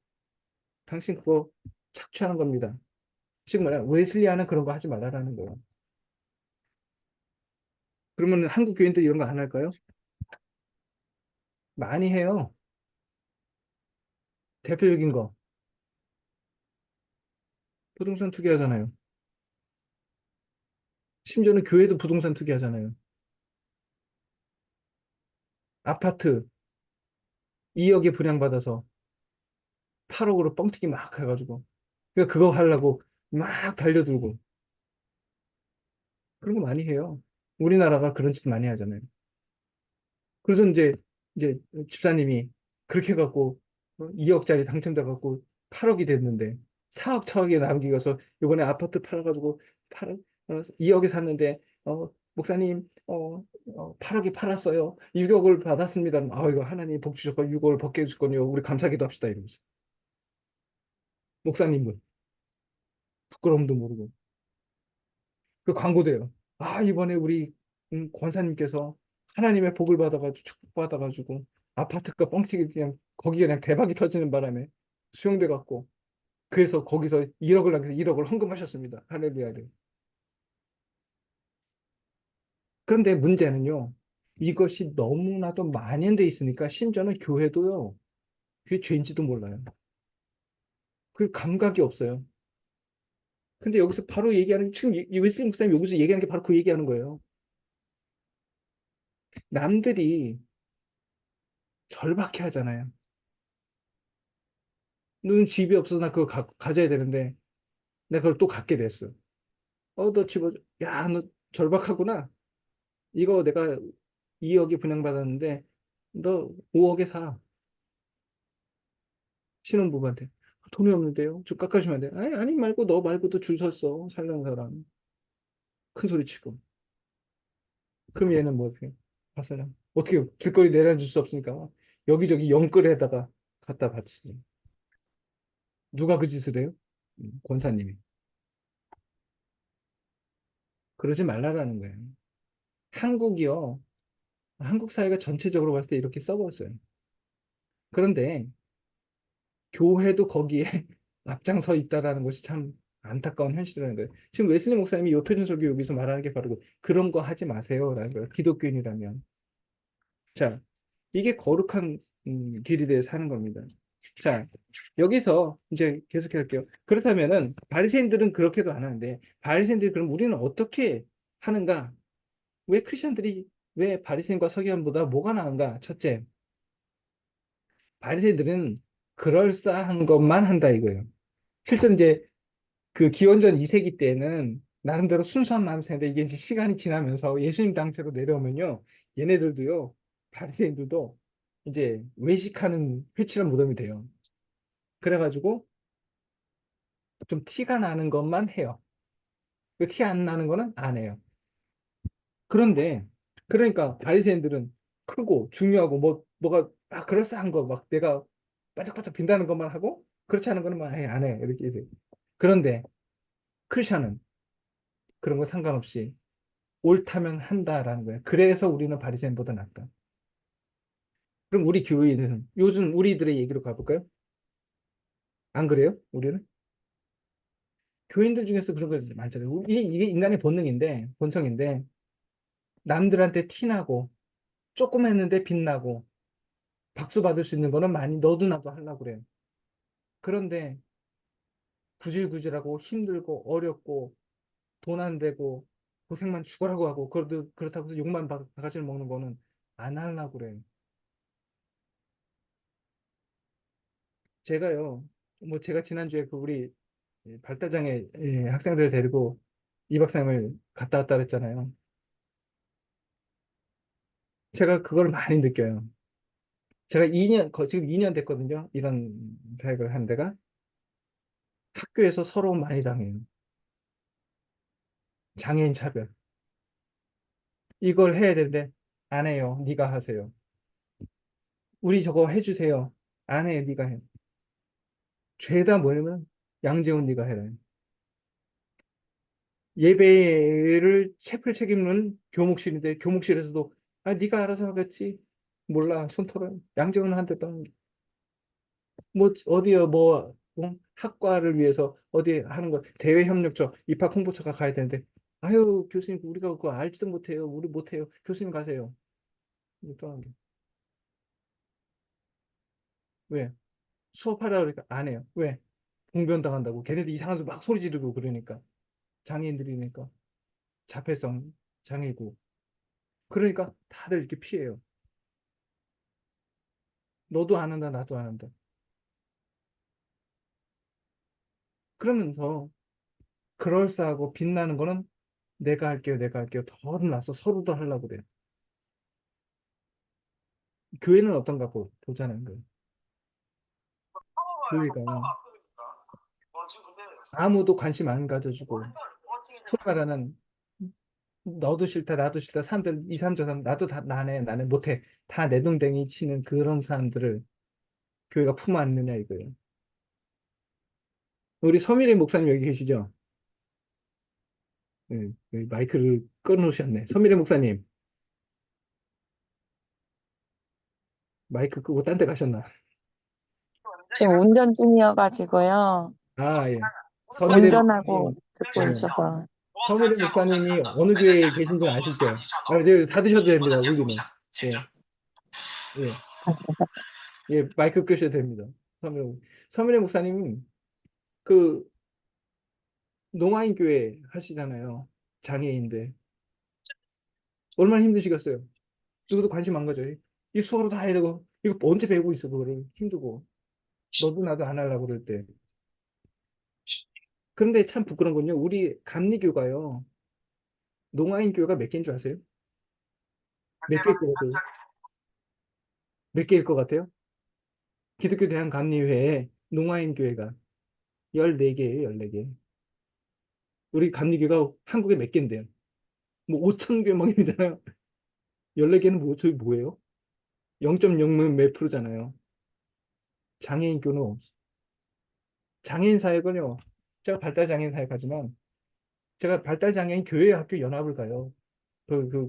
Speaker 4: 당신 그거 착취하는 겁니다. 지금 말이야, 웨슬리안은 그런 거 하지 말라라는 거예요. 그러면 한국 교인들 이런 거 안 할까요? 많이 해요. 대표적인 거, 부동산 투기하잖아요. 심지어는 교회도 부동산 투기하잖아요. 아파트 2억에 분양받아서 8억으로 뻥튀기 막 해가지고. 그러니까 그거 하려고 막 달려들고. 그런 거 많이 해요. 우리나라가 그런 짓 많이 하잖아요. 그래서 이제 집사님이 그렇게 해갖고 2억짜리 당첨돼갖고 8억이 됐는데 4억 차억에 남기고서 이번에 아파트 팔아가지고 2억에 샀는데 목사님 8억에 팔았어요. 6억을 받았습니다. 이거 하나님 복 주셨고 6억을 벗게 해주셨거든요. 우리 감사기도 합시다 이러면서 목사님은 부끄러움도 모르고 그 광고돼요. 이번에 우리 권사님께서 하나님의 복을 받아가지고 축복받아가지고 아파트가 뻥튀기 그냥 거기에 그냥 대박이 터지는 바람에 수용돼 갖고 그래서 거기서 1억을 남겨서 1억을 헌금하셨습니다. 할렐루야를. 그런데 문제는요. 이것이 너무나도 만연돼 있으니까 심지어는 교회도요. 그게 죄인지도 몰라요. 그 감각이 없어요. 근데 여기서 바로 얘기하는 지금 이 웨슬리 목사님 여기서 얘기하는 게 바로 그 얘기하는 거예요. 남들이 절박해 하잖아요. 너는 집이 없어서 나 그거 가져야 되는데 내가 그걸 또 갖게 됐어. 너 집어, 야, 너 절박하구나. 이거 내가 2억에 분양받았는데 너 5억에 사. 신혼부부한테. 돈이 없는데요? 좀 깎아주면 안 돼? 아니 말고 너 말고도 줄 섰어. 살려는 사람. 큰 소리 치고. 그럼 얘는 뭐 어떻게? 봤어요. 어떻게 길거리 내려줄 수 없으니까 여기저기 영끌에다가 갖다 바치지. 누가 그 짓을 해요? 권사님이. 그러지 말라라는 거예요. 한국이요. 한국 사회가 전체적으로 봤을 때 이렇게 썩었어요. 그런데 교회도 거기에 앞장서 있다라는 것이 참 안타까운 현실이라는 거예요. 지금 웨슬리 목사님이 요표준 설교 여기서 말하는 게 바로 그런 거 하지 마세요라는 거예요. 기독교인이라면. 자, 이게 거룩한 길에 대해 사는 겁니다. 자, 여기서 이제 계속해 할게요. 그렇다면은 바리새인들은 그렇게도 안 하는데 바리새인들이 그럼 우리는 어떻게 하는가? 왜 크리스천들이 왜 바리새인과 서기관보다 뭐가 나은가? 첫째, 바리새인들은 그럴싸한 것만 한다 이거예요. 실제 이제 그 기원전 2세기 때는 나름대로 순수한 마음이었는데 이게 이제 시간이 지나면서 예수님 당체로 내려오면요. 얘네들도요. 바리새인들도 이제 외식하는 회칠한 무덤이 돼요. 그래가지고 좀 티가 나는 것만 해요. 티 안 나는 거는 안 해요. 그런데 그러니까 바리새인들은 크고 중요하고 뭐가 그럴싸한 거 막 내가 반짝반짝 빈다는 것만 하고 그렇지 않은 거는 막 안 해. 이렇게 돼요. 그런데 크리스천은 그런 거 상관없이 옳다면 한다라는 거예요. 그래서 우리는 바리새인보다 낫다. 그럼 우리 교회는 요즘 우리들의 얘기로 가볼까요? 안 그래요? 우리는 교인들 중에서 그런 거 많잖아요. 이게 인간의 본성인데 남들한테 티나고 조금 했는데 빛나고 박수 받을 수 있는 거는 많이 너도 나도 하려고 그래요. 그런데 구질구질하고 힘들고 어렵고 돈 안 되고 고생만 죽어라고 하고 그렇다고 해서 욕만 바가지를 먹는 거는 안 하려고 그래요. 제가요, 제가 지난주에 그 우리 발달장애 학생들 데리고 2박 3일 갔다 왔다 그랬잖아요. 제가 그걸 많이 느껴요. 제가 지금 2년 됐거든요. 이런 사역을 한 데가. 학교에서 서로 많이 당해요. 장애인 차별. 이걸 해야 되는데 안 해요. 네가 하세요. 우리 저거 해주세요. 안 해. 네가 해. 죄다 뭐냐면 양재훈 네가 해라. 예배를 채플 책임은 교목실인데 교목실에서도 아 네가 알아서 하겠지. 몰라. 손 털어. 양재훈한테 또 뭐 어디요 뭐 학과를 위해서 어디 하는 거 대외 협력처 입학 홍보처가 가야 되는데 아유 교수님 우리가 그거 알지도 못해요. 우리 못해요. 교수님 가세요. 이거 또 하는 게. 왜? 수업하라 그러니까 안 해요. 왜? 봉변당한다고. 걔네들 이상한 소리 막 소리 지르고 그러니까. 장애인들이니까. 자폐성 장애고. 그러니까 다들 이렇게 피해요. 너도 안 한다, 나도 안 한다. 그러면서 그럴싸하고 빛나는 거는 내가 할게요, 내가 할게요. 더 나서 서로도 하려고 그래요. 교회는 어떤가 보자는 거예요. 교회가 아무도 관심 안 가져주고 소위 말하는 너도 싫다, 나도 싫다, 사람들 2, 3, 저 사람 나도 다 나네, 나는 못해. 다 내동댕이 치는 그런 사람들을 교회가 품 안느냐 이거예요. 우리 서미래 목사님 여기 계시죠? 네, 여기 마이크를 꺼놓으셨네. 서미래 목사님 마이크 끄고 딴 데 가셨나?
Speaker 3: 지금 운전 중이어가지고요.
Speaker 4: 아, 예. 서미래
Speaker 3: 운전하고
Speaker 4: 목사님,
Speaker 3: 듣고
Speaker 4: 예.
Speaker 3: 있어서.
Speaker 4: 서미래 목사님이 어느 교회에 계신지 아시죠? 아, 이제 닫으셔도 됩니다. 울리면. 예, 예, 예, 마이크 끄셔도 됩니다. 서미래 목사님 그 농아인 교회 하시잖아요. 장애인들 얼마나 힘드시겠어요? 누구도 관심 안 가져요. 이 수업으로 다 해야 되고 이거 언제 배우고 있어 그거를 힘들고 너도 나도 안 하려고 그럴 때. 그런데 참 부끄러운 건요. 우리 감리교가요. 농아인 교회가 몇 개인 줄 아세요? 몇 개일 것 같아요? 몇 개일 것 같아요? 기독교 대한감리회에 농아인 교회가 14개예요, 14개. 우리 감리교가 한국에 몇 개인데요? 뭐 5천 개 막 이러잖아요. 14개는 저희 뭐예요? 0.0 몇 프로잖아요. 장애인 교는 없어. 장애인 사역은요. 제가 발달장애인 사역하지만 제가 발달장애인 교회 학교 연합을 가요.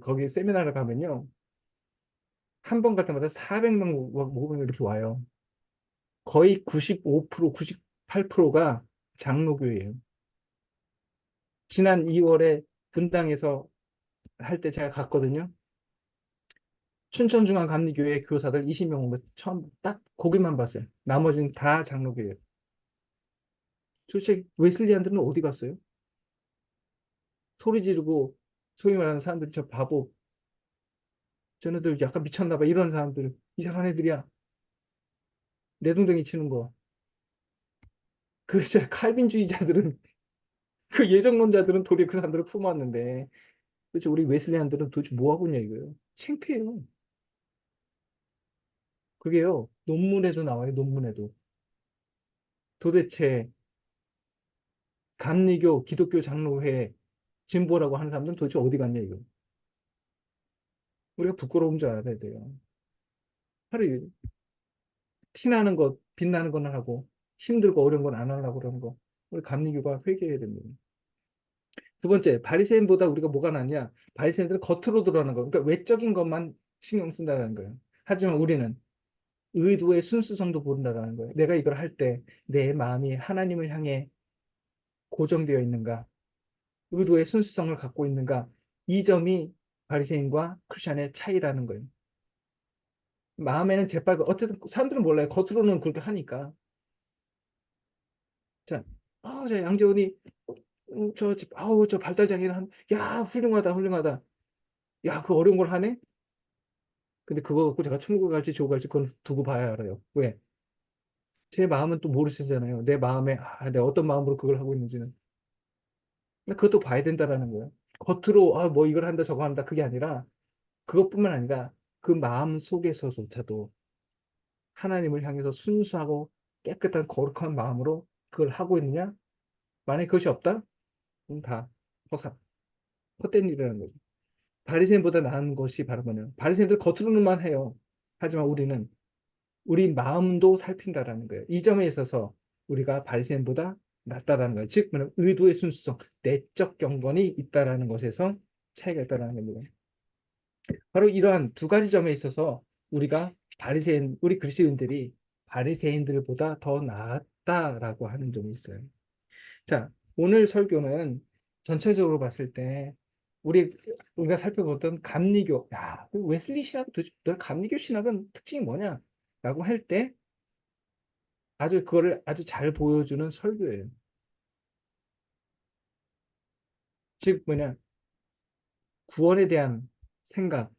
Speaker 4: 거기 세미나를 가면요. 한 번 갈 때마다 400명 모으면 이렇게 와요. 거의 95%, 98%가 장로교예요. 지난 2월에 분당에서 할 때 제가 갔거든요. 춘천중앙감리교회 교사들 20명 온 거 처음 딱 거기만 봤어요. 나머지는 다 장로교예요. 도대체 웨슬리안들은 어디 갔어요? 소리 지르고 소위 말하는 사람들이 저 바보, 쟤네들 약간 미쳤나 봐. 이런 사람들, 이상한 애들이야. 내동댕이 치는 거. 그 진짜 칼빈주의자들은 그 예정론자들은 도리어 그 사람들을 품었는데 도대체 우리 웨슬리안들은 도대체 뭐 하고 있냐 이거예요. 창피해요. 그게요. 논문에도 나와요. 논문에도. 도대체 감리교 기독교 장로회 진보라고 하는 사람들은 도대체 어디 갔냐 이거. 우리가 부끄러운 줄 알아야 돼요. 하루 티나는 것, 빛나는 거는 하고 힘들고 어려운 건 안 하려고 그러는 거. 우리 감리교가 회개해야 됩니다. 두 번째, 바리새인보다 우리가 뭐가 낫냐? 바리새인들은 겉으로 드러나는 거, 그러니까 외적인 것만 신경 쓴다는 거예요. 하지만 우리는 의도의 순수성도 본다는 거예요. 내가 이걸 할 때 내 마음이 하나님을 향해 고정되어 있는가? 의도의 순수성을 갖고 있는가? 이 점이 바리새인과 크리스천의 차이라는 거예요. 마음에는 재빨고 어쨌든 사람들은 몰라요. 겉으로는 그렇게 하니까. 자, 저 양재원이 아우 저 발달장애를 야 훌륭하다 훌륭하다. 야 그 어려운 걸 하네. 근데 그거 갖고 제가 천국 갈지 지옥 갈지 그건 두고 봐야 알아요. 왜? 제 마음은 또 모르시잖아요. 내 마음에, 내가 어떤 마음으로 그걸 하고 있는지는. 근데 그것도 봐야 된다라는 거예요. 겉으로, 뭐 이걸 한다, 저거 한다. 그게 아니라, 그것뿐만 아니라 그 마음 속에서조차도 하나님을 향해서 순수하고 깨끗한 거룩한 마음으로 그걸 하고 있느냐? 만약에 그것이 없다? 그럼 다 허사, 헛된 일이라는 거죠. 바리새인보다 나은 것이 바로 뭐냐면 바리새인들 겉으로는만 해요. 하지만 우리는 우리 마음도 살핀다라는 거예요. 이 점에 있어서 우리가 바리새인보다 낫다라는 거예요. 즉, 뭐냐면 의도의 순수성, 내적 경건이 있다라는 것에서 차이가 있다라는 겁니다. 바로 이러한 두 가지 점에 있어서 우리가 우리 그리스도인들이 바리새인들보다 더 낫다라고 하는 점이 있어요. 자, 오늘 설교는 전체적으로 봤을 때 우리가 살펴보던 감리교, 그 웨슬리 신학, 도대체 감리교 신학은 특징이 뭐냐라고 할 때 그거를 아주 잘 보여주는 설교예요. 즉 구원에 대한 생각,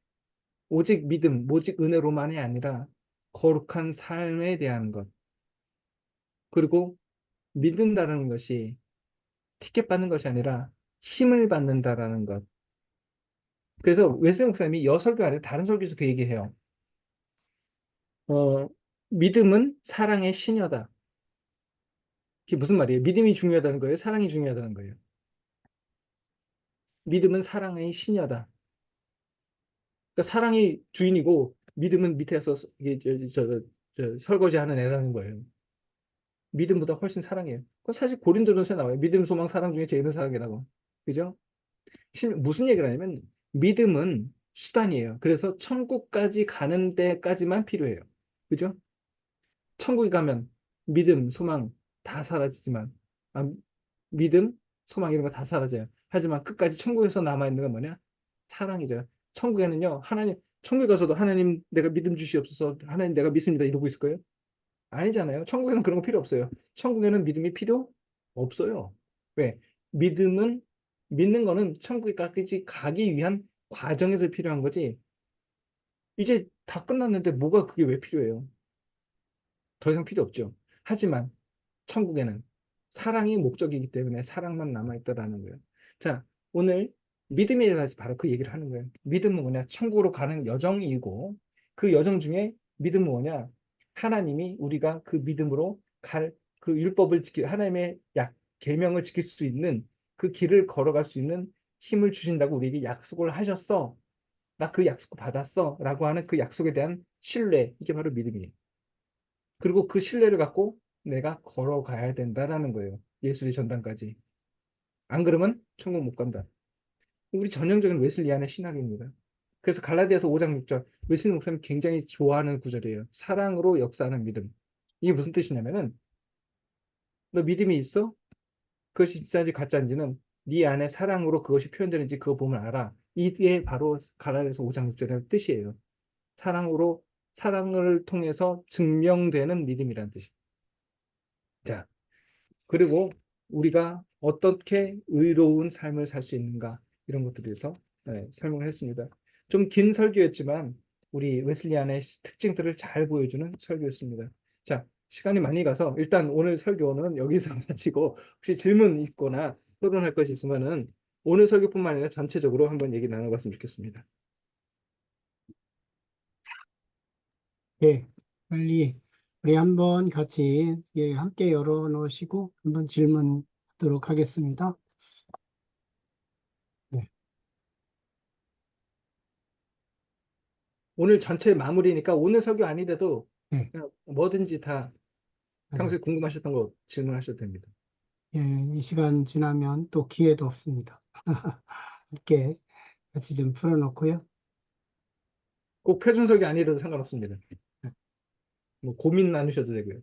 Speaker 4: 오직 믿음, 오직 은혜로만이 아니라 거룩한 삶에 대한 것, 그리고 믿는다는 것이 티켓 받는 것이 아니라 힘을 받는다라는 것. 그래서 웨슬리 목사님이 설교 안에 다른 설교에서 그 얘기해요. 믿음은 사랑의 시녀다. 그게 무슨 말이에요? 믿음이 중요하다는 거예요? 사랑이 중요하다는 거예요? 믿음은 사랑의 시녀다. 그러니까 사랑이 주인이고 믿음은 밑에서 이게 설거지하는 애라는 거예요. 믿음보다 훨씬 사랑이에요. 그 사실 고린도전서에 나와요. 믿음, 소망, 사랑 중에 제일은 사랑이라고. 그죠? 무슨 얘기를 하냐면 믿음은 수단이에요. 그래서 천국까지 가는 데까지만 필요해요. 그죠? 천국에 가면 믿음, 소망 다 사라지지만 믿음, 소망 이런 거 다 사라져요. 하지만 끝까지 천국에서 남아있는 건 뭐냐? 사랑이죠. 천국에는요, 천국에 가서도 하나님 내가 믿음 주시옵소서, 하나님 내가 믿습니다 이러고 있을 거예요? 아니잖아요. 천국에는 그런 거 필요 없어요. 천국에는 믿음이 필요 없어요. 왜? 믿음은, 믿는 거는 천국에까지 가기 위한 과정에서 필요한 거지. 이제 다 끝났는데 뭐가 그게 왜 필요해요? 더 이상 필요 없죠. 하지만 천국에는 사랑이 목적이기 때문에 사랑만 남아있다라는 거예요. 자, 오늘 믿음에 대해서 바로 그 얘기를 하는 거예요. 믿음은 뭐냐? 천국으로 가는 여정이고 그 여정 중에 믿음은 뭐냐? 하나님이 우리가 그 믿음으로 그 율법을 하나님의 계명을 지킬 수 있는 그 길을 걸어갈 수 있는 힘을 주신다고 우리에게 약속을 하셨어. 나 그 약속 받았어. 라고 하는 그 약속에 대한 신뢰. 이게 바로 믿음이에요. 그리고 그 신뢰를 갖고 내가 걸어가야 된다라는 거예요. 예수의 전당까지. 안 그러면 천국 못 간다. 우리 전형적인 웨슬리안의 신학입니다. 그래서 갈라디아서 5장 6절 웨슬리 목사님 굉장히 좋아하는 구절이에요. 사랑으로 역사하는 믿음. 이게 무슨 뜻이냐면은 너 믿음이 있어? 그것이 진짜인지 가짜인지는 네 안에 사랑으로 그것이 표현되는지 그거 보면 알아. 이게 바로 갈라디아서 5장 6절의 뜻이에요. 사랑을 통해서 증명되는 믿음이라는 뜻이에요. 자, 그리고 우리가 어떻게 의로운 삶을 살 수 있는가 이런 것들에 대해서 설명을 했습니다. 좀 긴 설교였지만 우리 웨슬리안의 특징들을 잘 보여주는 설교였습니다. 자, 시간이 많이 가서 일단 오늘 설교는 여기서 마치고 혹시 질문 있거나 토론할 것이 있으면은 오늘 설교뿐만 아니라 전체적으로 한번 얘기 나눠봤으면 좋겠습니다.
Speaker 1: 예, 빨리 우리 한번 같이 함께 열어놓으시고 한번 질문하도록 하겠습니다. 네,
Speaker 4: 오늘 전체 마무리니까 오늘 설교 아니더라도
Speaker 1: 네,
Speaker 4: 그냥 뭐든지 다
Speaker 1: 맞아요.
Speaker 4: 평소에 궁금하셨던 거 질문하셔도 됩니다.
Speaker 1: 예, 이 시간 지나면 또 기회도 없습니다. 함께 같이 좀 풀어놓고요.
Speaker 4: 꼭 표준석이 아니라도 상관없습니다. 뭐 고민 나누셔도 되고요.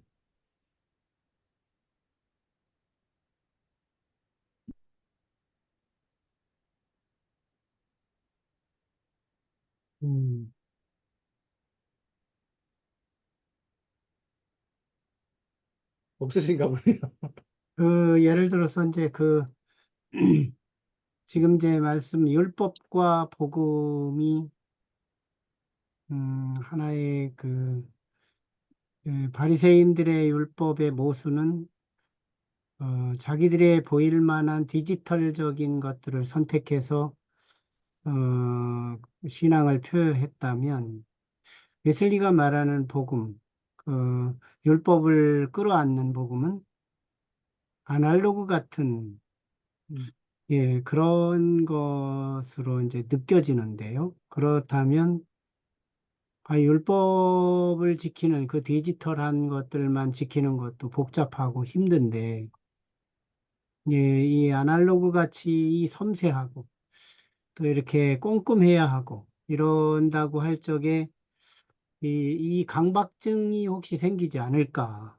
Speaker 1: 음,
Speaker 4: 없으신가 보네요.
Speaker 1: 예를 들어서 이제 지금 제 말씀 율법과 복음이 하나의 바리새인들의 율법의 모수는 자기들의 보일 만한 디지털적인 것들을 선택해서 어, 신앙을 표현했다면 웨슬리가 말하는 복음, 율법을 끌어안는 복음은 아날로그 같은 그런 것으로 이제 느껴지는데요. 그렇다면 율법을 지키는 그 디지털한 것들만 지키는 것도 복잡하고 힘든데 이 아날로그 같이 섬세하고 또 이렇게 꼼꼼해야 하고 이런다고 할 적에 이 강박증이 혹시 생기지 않을까?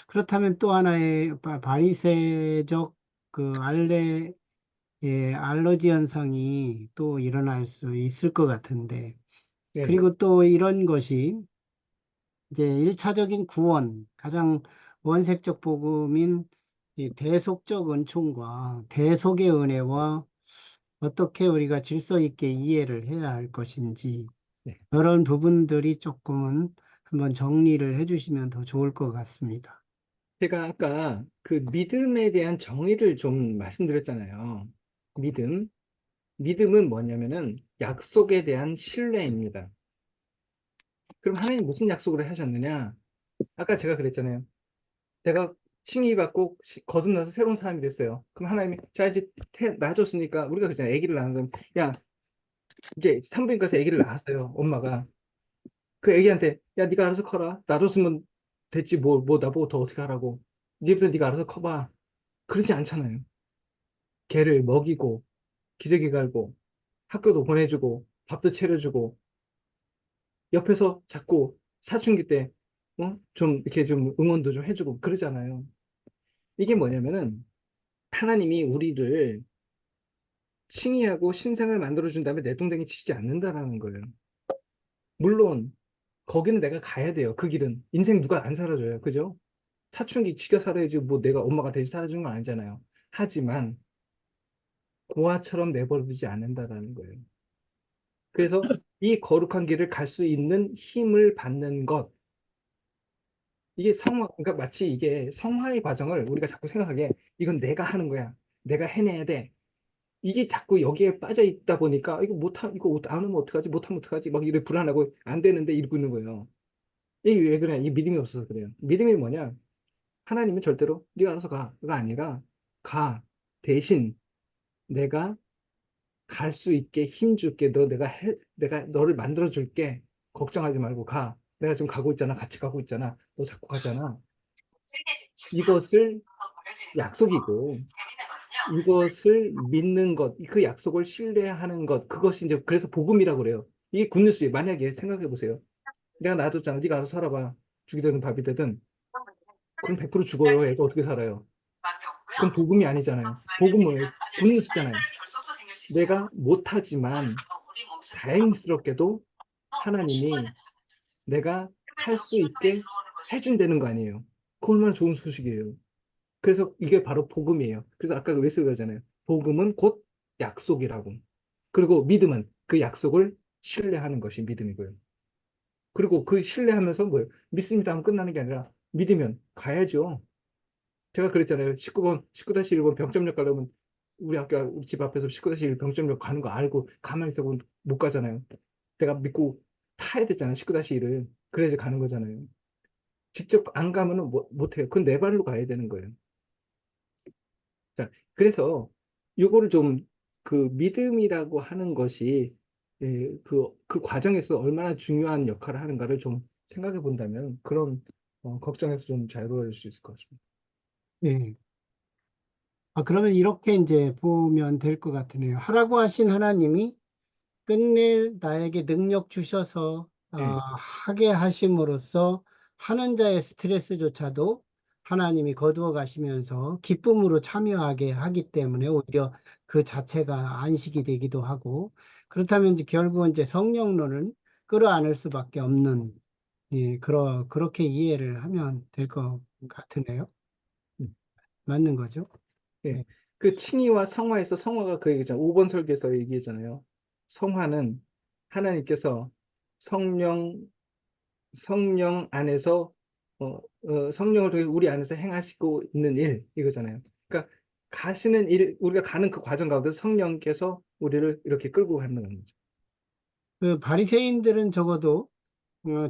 Speaker 1: 그렇다면 또 하나의 바리새적 알러지 현상이 또 일어날 수 있을 것 같은데,
Speaker 4: 네,
Speaker 1: 그리고 또 이런 것이 이제 일차적인 구원, 가장 원색적 복음인 이 대속적 은총과 대속의 은혜와 어떻게 우리가 질서 있게 이해를 해야 할 것인지,
Speaker 4: 네.
Speaker 1: 그런 부분들이 조금은 한번 정리를 해주시면 더 좋을 것 같습니다.
Speaker 4: 제가 아까 그 믿음에 대한 정의를 좀 말씀드렸잖아요. 믿음. 믿음은 뭐냐면은 약속에 대한 신뢰입니다. 그럼 하나님 무슨 약속을 하셨느냐? 아까 제가 그랬잖아요. 내가 칭의받고 거듭나서 새로운 사람이 됐어요. 그럼 하나님이 자 이제 낳아줬으니까 우리가 그잖아요. 아기를 낳은 건 야 이제 산부인과에서 아기를 낳았어요. 엄마가 그 아기한테 야 네가 알아서 커라. 놔줬으면 됐지 뭐 나보고 더 어떻게 하라고. 이제부터 네가 알아서 커봐. 그러지 않잖아요. 걔를 먹이고 기저귀 갈고 학교도 보내주고 밥도 차려주고 옆에서 자꾸 사춘기 때 좀 이렇게 좀 응원도 좀 해주고 그러잖아요. 이게 뭐냐면은 하나님이 우리를 칭의하고 신상을 만들어준 다음에 내동댕이 치지 않는다라는 거예요. 물론 거기는 내가 가야 돼요. 그 길은 인생 누가 안 살아줘요. 그죠? 사춘기 지가 살아야지 뭐 내가 엄마가 대신 살아주는 건 아니잖아요. 하지만 고아처럼 내버려두지 않는다라는 거예요. 그래서 이 거룩한 길을 갈 수 있는 힘을 받는 것 이게 성화 그러니까 마치 이게 성화의 과정을 우리가 자꾸 생각하게 이건 내가 하는 거야. 내가 해내야 돼. 이게 자꾸 여기에 빠져 있다 보니까 이거 안 하면 어떡하지? 못하면 어떡하지? 막 이래 불안하고 안 되는데 이러고 있는 거예요. 이게 왜 그래? 이 믿음이 없어서 그래요. 믿음이 뭐냐? 하나님은 절대로 네가 알아서 가가 아니라 가 대신 내가 갈 수 있게 힘 줄게. 내가 너를 만들어 줄게. 걱정하지 말고 가. 내가 지금 가고 있잖아. 같이 가고 있잖아. 너 자꾸 가잖아. 이것을 약속이고 이것을 믿는 것, 그 약속을 신뢰하는 것, 그것이 이제 그래서 복음이라고 그래요. 이게 굿뉴스예요. 만약에 생각해 보세요. 내가 놔뒀잖아. 네가 알아서 살아봐. 죽이 되든 밥이 되든. 그럼 100% 죽어요. 애가 어떻게 살아요? 그럼 복음이 아니잖아요. 복음은 뭐예요? 굿뉴스잖아요. 내가 못하지만 다행스럽게도 하나님이 내가 할 수 있게 해준다는 거 아니에요. 그 얼마나 좋은 소식이에요. 그래서 이게 바로 복음이에요. 그래서 아까 왜 쓰잖아요. 복음은 곧 약속이라고. 그리고 믿음은 그 약속을 신뢰하는 것이 믿음이고요. 그리고 그 신뢰하면서 뭐예요? 믿습니다 하면 끝나는 게 아니라 믿으면 가야죠. 제가 그랬잖아요. 19-1번 병점역 가려면 우리 집 앞에서 19-1 병점역 가는 거 알고 가만히 있다고 못 가잖아요. 내가 믿고 타야 되잖아요. 19-1을. 그래야지 가는 거잖아요. 직접 안 가면은 못 해요. 그건 내 발로 가야 되는 거예요. 자, 그래서 요거를 좀 그 믿음이라고 하는 것이 그 과정에서 얼마나 중요한 역할을 하는가를 좀 생각해 본다면 그런 걱정에서 좀 자유로워질 수 있을 것 같습니다.
Speaker 1: 예. 그러면 이렇게 이제 보면 될 것 같으네요. 하라고 하신 하나님이 끝내 나에게 능력 주셔서
Speaker 4: 네,
Speaker 1: 하게 하심으로써 하는 자의 스트레스조차도 하나님이 거두어 가시면서 기쁨으로 참여하게 하기 때문에 오히려 그 자체가 안식이 되기도 하고 그렇다면 이제 결국은 이제 성령론을 끌어안을 수밖에 없는 그렇게 이해를 하면 될 것 같으네요.
Speaker 4: 음,
Speaker 1: 맞는 거죠?
Speaker 4: 네.
Speaker 1: 예.
Speaker 4: 그 칭의와 성화에서 성화가 그 얘기잖아요. 5번 설계에서 얘기했잖아요. 성화는 하나님께서 성령 성령 안에서 성령을 통해 우리 안에서 행하시고 있는 일 이거잖아요. 그러니까 가시는 일, 우리가 가는 그 과정 가운데 성령께서 우리를 이렇게 끌고 가는 거죠.
Speaker 1: 그 바리새인들은 적어도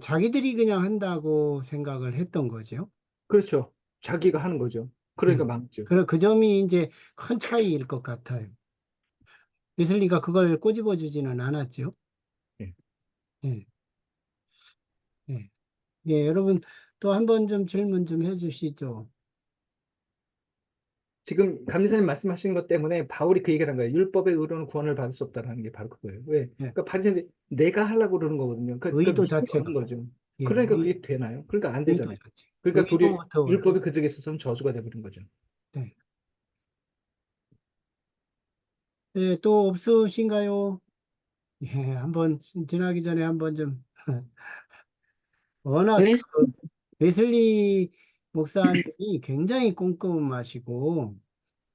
Speaker 1: 자기들이 그냥 한다고 생각을 했던 거죠.
Speaker 4: 그렇죠. 자기가 하는 거죠. 그러니까
Speaker 1: 네.
Speaker 4: 망했죠.
Speaker 1: 그 점이 이제 큰 차이일 것 같아요. 웨슬리가 그걸 꼬집어 주지는 않았죠.
Speaker 4: 예.
Speaker 1: 예, 예. 예, 여러분 또 한 번 좀 질문 좀 해주시죠.
Speaker 4: 지금 감리사님 말씀하신 것 때문에 바울이 그 얘기를 한 거예요. 율법의 의로는 구원을 받을 수 없다는 게 바로 그거예요. 왜?
Speaker 1: 예,
Speaker 4: 그러니까 바리새인들이 내가 하려고 그러는 거거든요. 그러니까
Speaker 1: 의도
Speaker 4: 믿음이 없는
Speaker 1: 자체가.
Speaker 4: 거죠.
Speaker 1: 예,
Speaker 4: 그러니까 그게 되나요? 그러니까 안
Speaker 1: 의도
Speaker 4: 되잖아요.
Speaker 1: 자체.
Speaker 4: 그러니까
Speaker 1: 의도부터.
Speaker 4: 율법이 그들에게 있어서는 저주가 되버린 거죠.
Speaker 1: 네. 예, 또 없으신가요? 예, 한번 지나기 전에 한번 좀 워낙
Speaker 3: 웨
Speaker 1: 그 웨슬리 목사님이 굉장히 꼼꼼하시고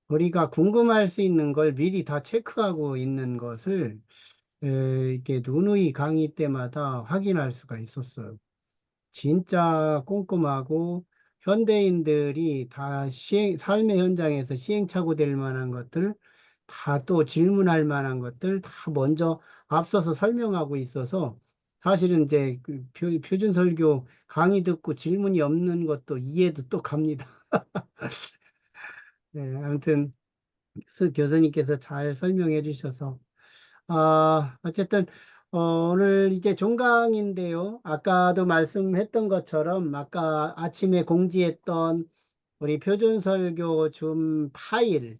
Speaker 1: 우리가 궁금할 수 있는 걸 미리 다 체크하고 있는 것을 이렇게 누누이 강의 때마다 확인할 수가 있었어요. 진짜 꼼꼼하고 현대인들이 다 삶의 현장에서 시행착오 될 만한 것들, 다 또 질문할 만한 것들 다 먼저 앞서서 설명하고 있어서 사실은 이제 그 표준 설교 강의 듣고 질문이 없는 것도 이해도 또 갑니다. 네, 아무튼 교수님께서 잘 설명해 주셔서 어쨌든, 오늘 이제 종강인데요. 아까도 말씀했던 것처럼, 아까 아침에 공지했던 우리 표준설교 줌 파일,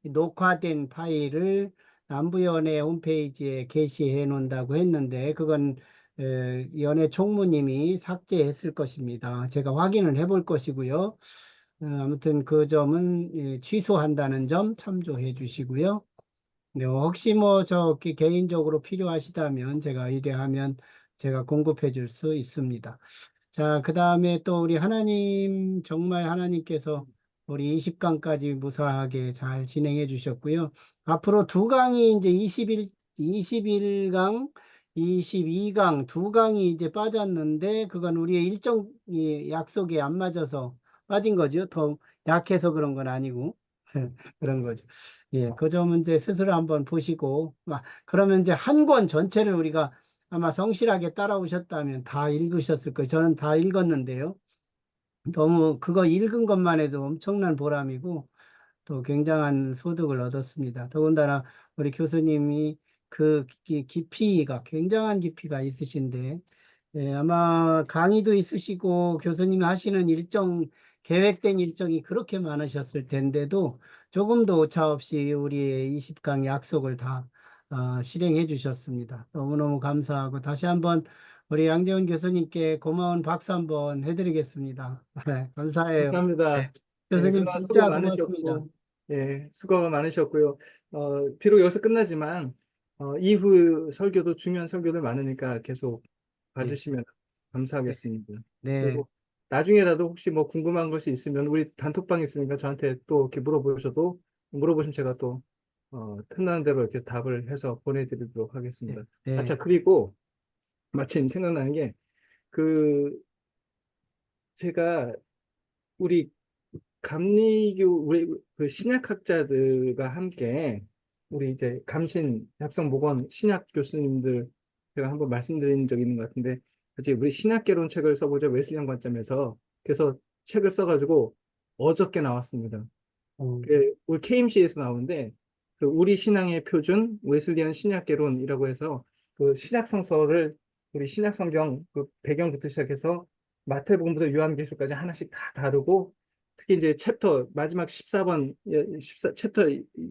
Speaker 1: 녹화된 파일을 남부연회 홈페이지에 게시해 놓는다고 했는데, 그건 연회 총무님이 삭제했을 것입니다. 제가 확인을 해볼 것이고요. 아무튼 그 점은 취소한다는 점 참조해 주시고요. 네, 혹시 뭐 개인적으로 필요하시다면 제가 의뢰하면 제가 공급해 줄 수 있습니다. 자, 그 다음에 또 우리 하나님, 정말 하나님께서 우리 20강까지 무사하게 잘 진행해 주셨고요. 앞으로 두 강이 이제 21강, 22강 두 강이 이제 빠졌는데 그건 우리의 일정 약속에 안 맞아서 빠진 거죠. 더 약해서 그런 건 아니고 그런 거죠. 예, 그 점은 이제 스스로 한번 보시고 그러면 이제 한 권 전체를 우리가 아마 성실하게 따라오셨다면 다 읽으셨을 거예요. 저는 다 읽었는데요. 너무 그거 읽은 것만 해도 엄청난 보람이고 또 굉장한 소득을 얻었습니다. 더군다나 우리 교수님이 그 깊이가 굉장한 깊이가 있으신데 아마 강의도 있으시고 교수님이 하시는 계획된 일정이 그렇게 많으셨을 텐데도 조금도 오차 없이 우리의 20강 약속을 다 실행해 주셨습니다. 너무너무 감사하고 다시 한번 우리 양재훈 교수님께 고마운 박수 한번 해드리겠습니다. 감사해요. 네.
Speaker 4: 감사합니다. 예,
Speaker 1: 교수님
Speaker 4: 그동안 수고
Speaker 1: 진짜 고맙습니다.
Speaker 4: 많으셨고, 예, 수고가 많으셨고요. 비록 여기서 끝나지만, 이후 설교도 중요한 설교들 많으니까 계속
Speaker 1: 네,
Speaker 4: 봐주시면
Speaker 1: 네,
Speaker 4: 감사하겠습니다.
Speaker 1: 네,
Speaker 4: 그리고 나중에라도 혹시 뭐 궁금한 것이 있으면 우리 단톡방 있으니까 저한테 또 이렇게 물어보시면 제가 또, 틈나는 대로 이렇게 답을 해서 보내드리도록
Speaker 1: 네,
Speaker 4: 하겠습니다. 아, 자,
Speaker 1: 네.
Speaker 4: 그리고 마침 생각나는 게, 그, 제가 우리 우리 그 신약학자들과 함께 우리 이제 감신 합성목원 신약 교수님들 제가 한번 말씀드린 적이 있는 것 같은데 같이 우리 신약개론 책을 써보자 웨슬리안 관점에서 그래서 책을 써가지고 어저께 나왔습니다.
Speaker 1: 어,
Speaker 4: 우리 KMC에서 나오는데 그 우리 신앙의 표준 웨슬리안 신약개론이라고 해서 그 신약성서를 우리 신약성경 그 배경부터 시작해서 마태복음부터 요한계시록까지 하나씩 다 다루고 특히 이제 마지막 14번 14 챕터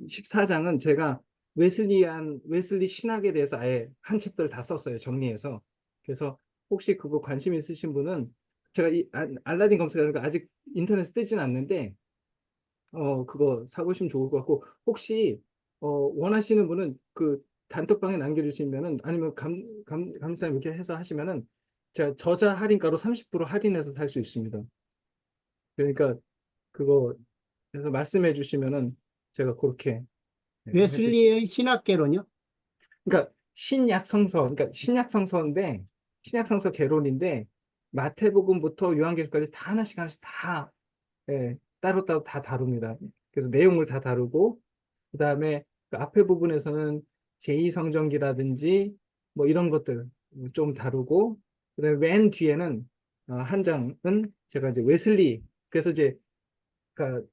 Speaker 4: 14장은 제가 웨슬리 신학에 대해서 아예 한 챕터를 다 썼어요. 정리해서. 그래서 혹시 그거 관심 있으신 분은 제가 알라딘 검색하니까 아직 인터넷에 뜨진 않는데 그거 사보시면 좋을 것 같고, 혹시, 원하시는 분은 그 단톡방에 남겨주시면은, 아니면 감사님 이렇게 해서 하시면은, 제가 저자 할인가로 30% 할인해서 살 수 있습니다. 그러니까, 그거, 해서 말씀해 주시면은, 제가 그렇게 해드릴게요.
Speaker 1: 웨슬리의 신학개론요?
Speaker 4: 그러니까, 신약 성서인데, 신약 성서 개론인데, 마태복음부터 요한계시록까지 다 하나씩 하나씩 다 예, 따로따로 다 다룹니다. 그래서 내용을 다 다루고 그다음에 그 앞에 부분에서는 제2성전기라든지 뭐 이런 것들 좀 다루고 그다음에 맨 뒤에는 한 장은 제가 이제 웨슬리 그래서 이제 그러니까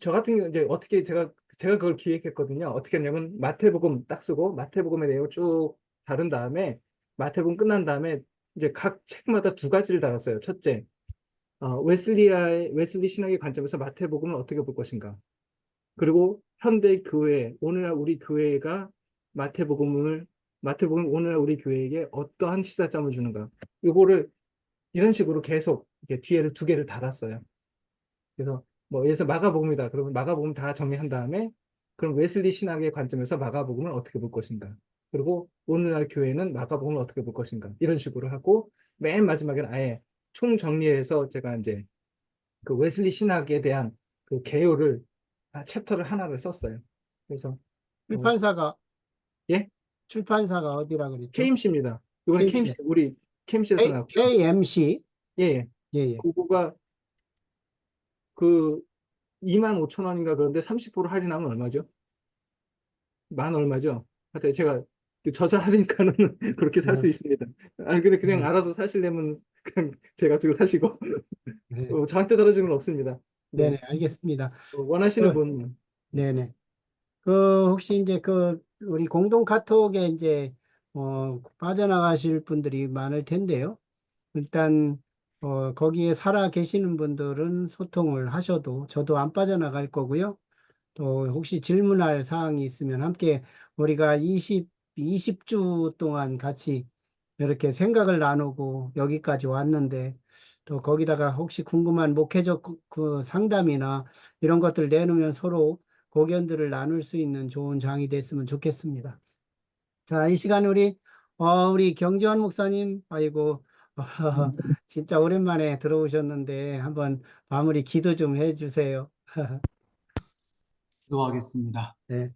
Speaker 4: 저 같은 경우 이제 어떻게 제가 그걸 기획했거든요. 어떻게 했냐면 마태복음 딱 쓰고 마태복음의 내용을 쭉 다룬 다음에 마태복음 끝난 다음에 이제 각 책마다 두 가지를 달았어요. 첫째, 웨슬리 신학의 관점에서 마태복음을 어떻게 볼 것인가. 그리고 현대 교회, 오늘날 우리 교회가 마태복음 오늘날 우리 교회에게 어떠한 시사점을 주는가. 요거를 이런 식으로 계속 이렇게 뒤에를 두 개를 달았어요. 그래서 뭐 예를 들어서 마가복음이다. 그러면 마가복음 다 정리한 다음에 그럼 웨슬리 신학의 관점에서 마가복음을 어떻게 볼 것인가. 그리고 오늘날 교회는 마가복음을 어떻게 볼 것인가. 이런 식으로 하고 맨 마지막에는 아예 총정리해서 제가 이제 그 웨슬리 신학에 대한 그 개요를 챕터를 하나를 썼어요. 그래서
Speaker 1: 출판사가
Speaker 4: 예?
Speaker 1: 출판사가 어디라 그랬죠?
Speaker 4: KMC입니다. 이거는
Speaker 1: KMC.
Speaker 4: 우리 KMC에서 나왔고
Speaker 1: KMC.
Speaker 4: 예, 예.
Speaker 1: 예, 예.
Speaker 4: 그거가 그 25,000원인가 그런데 30% 할인하면 얼마죠? 만 얼마죠? 하여튼 제가 그 저자 할인가는 그렇게 살 수
Speaker 1: 네.
Speaker 4: 있습니다. 아니 근데 그냥
Speaker 1: 네.
Speaker 4: 알아서 사시려면 그냥 제가 주고 사시고
Speaker 1: 네.
Speaker 4: 저한테 떨어지는 건 없습니다. 네.
Speaker 1: 네네, 알겠습니다.
Speaker 4: 원하시는 분
Speaker 1: 네네. 혹시 이제 우리 공동 카톡에 이제, 빠져나가실 분들이 많을 텐데요. 일단, 거기에 살아 계시는 분들은 소통을 하셔도 저도 안 빠져나갈 거고요. 또 혹시 질문할 사항이 있으면 함께 우리가 20주 동안 같이 이렇게 생각을 나누고 여기까지 왔는데 또 거기다가 혹시 궁금한 목회적 그 상담이나 이런 것들 내놓으면 서로 고견들을 나눌 수 있는 좋은 장이 됐으면 좋겠습니다. 자, 이 시간 우리 경지환 목사님, 아이고, 진짜 오랜만에 들어오셨는데 한번 마무리 기도 좀 해주세요.
Speaker 5: 기도하겠습니다.
Speaker 1: 네,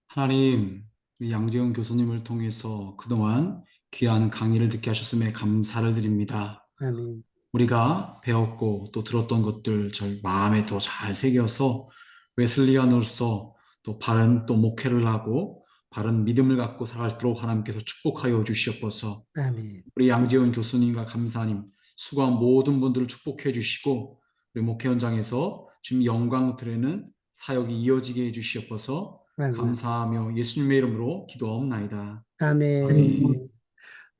Speaker 5: 하나님, 우리 양재훈 교수님을 통해서 그동안 귀한 강의를 듣게 하셨음에 감사를 드립니다.
Speaker 1: 아멘.
Speaker 5: 우리가 배웠고 또 들었던 것들 절 마음에 더 잘 새겨서 웨슬리안으로서 또 바른 또 목회를 하고 바른 믿음을 갖고 살도록 하나님께서 축복하여 주시옵소서.
Speaker 1: 아멘.
Speaker 5: 우리 양재훈 교수님과 감사님, 수고한 모든 분들을 축복해 주시고 우리 목회 현장에서 지금 영광 드리는 사역이 이어지게 해 주시옵소서.
Speaker 1: 아멘.
Speaker 5: 감사하며 예수님의 이름으로 기도하옵나이다.
Speaker 1: 아멘.
Speaker 5: 아멘.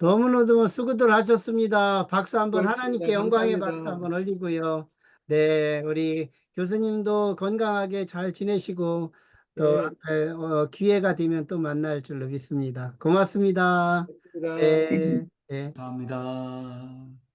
Speaker 1: 너무너무 수고들 하셨습니다. 박수 한번
Speaker 4: 고맙습니다.
Speaker 1: 하나님께 영광의 박수
Speaker 4: 감사합니다.
Speaker 1: 한번 올리고요. 네, 우리 교수님도 건강하게 잘 지내시고 또
Speaker 4: 네,
Speaker 1: 앞에 기회가 되면 또 만날 줄로 믿습니다. 고맙습니다.
Speaker 4: 고맙습니다.
Speaker 1: 네, 네.
Speaker 5: 감사합니다.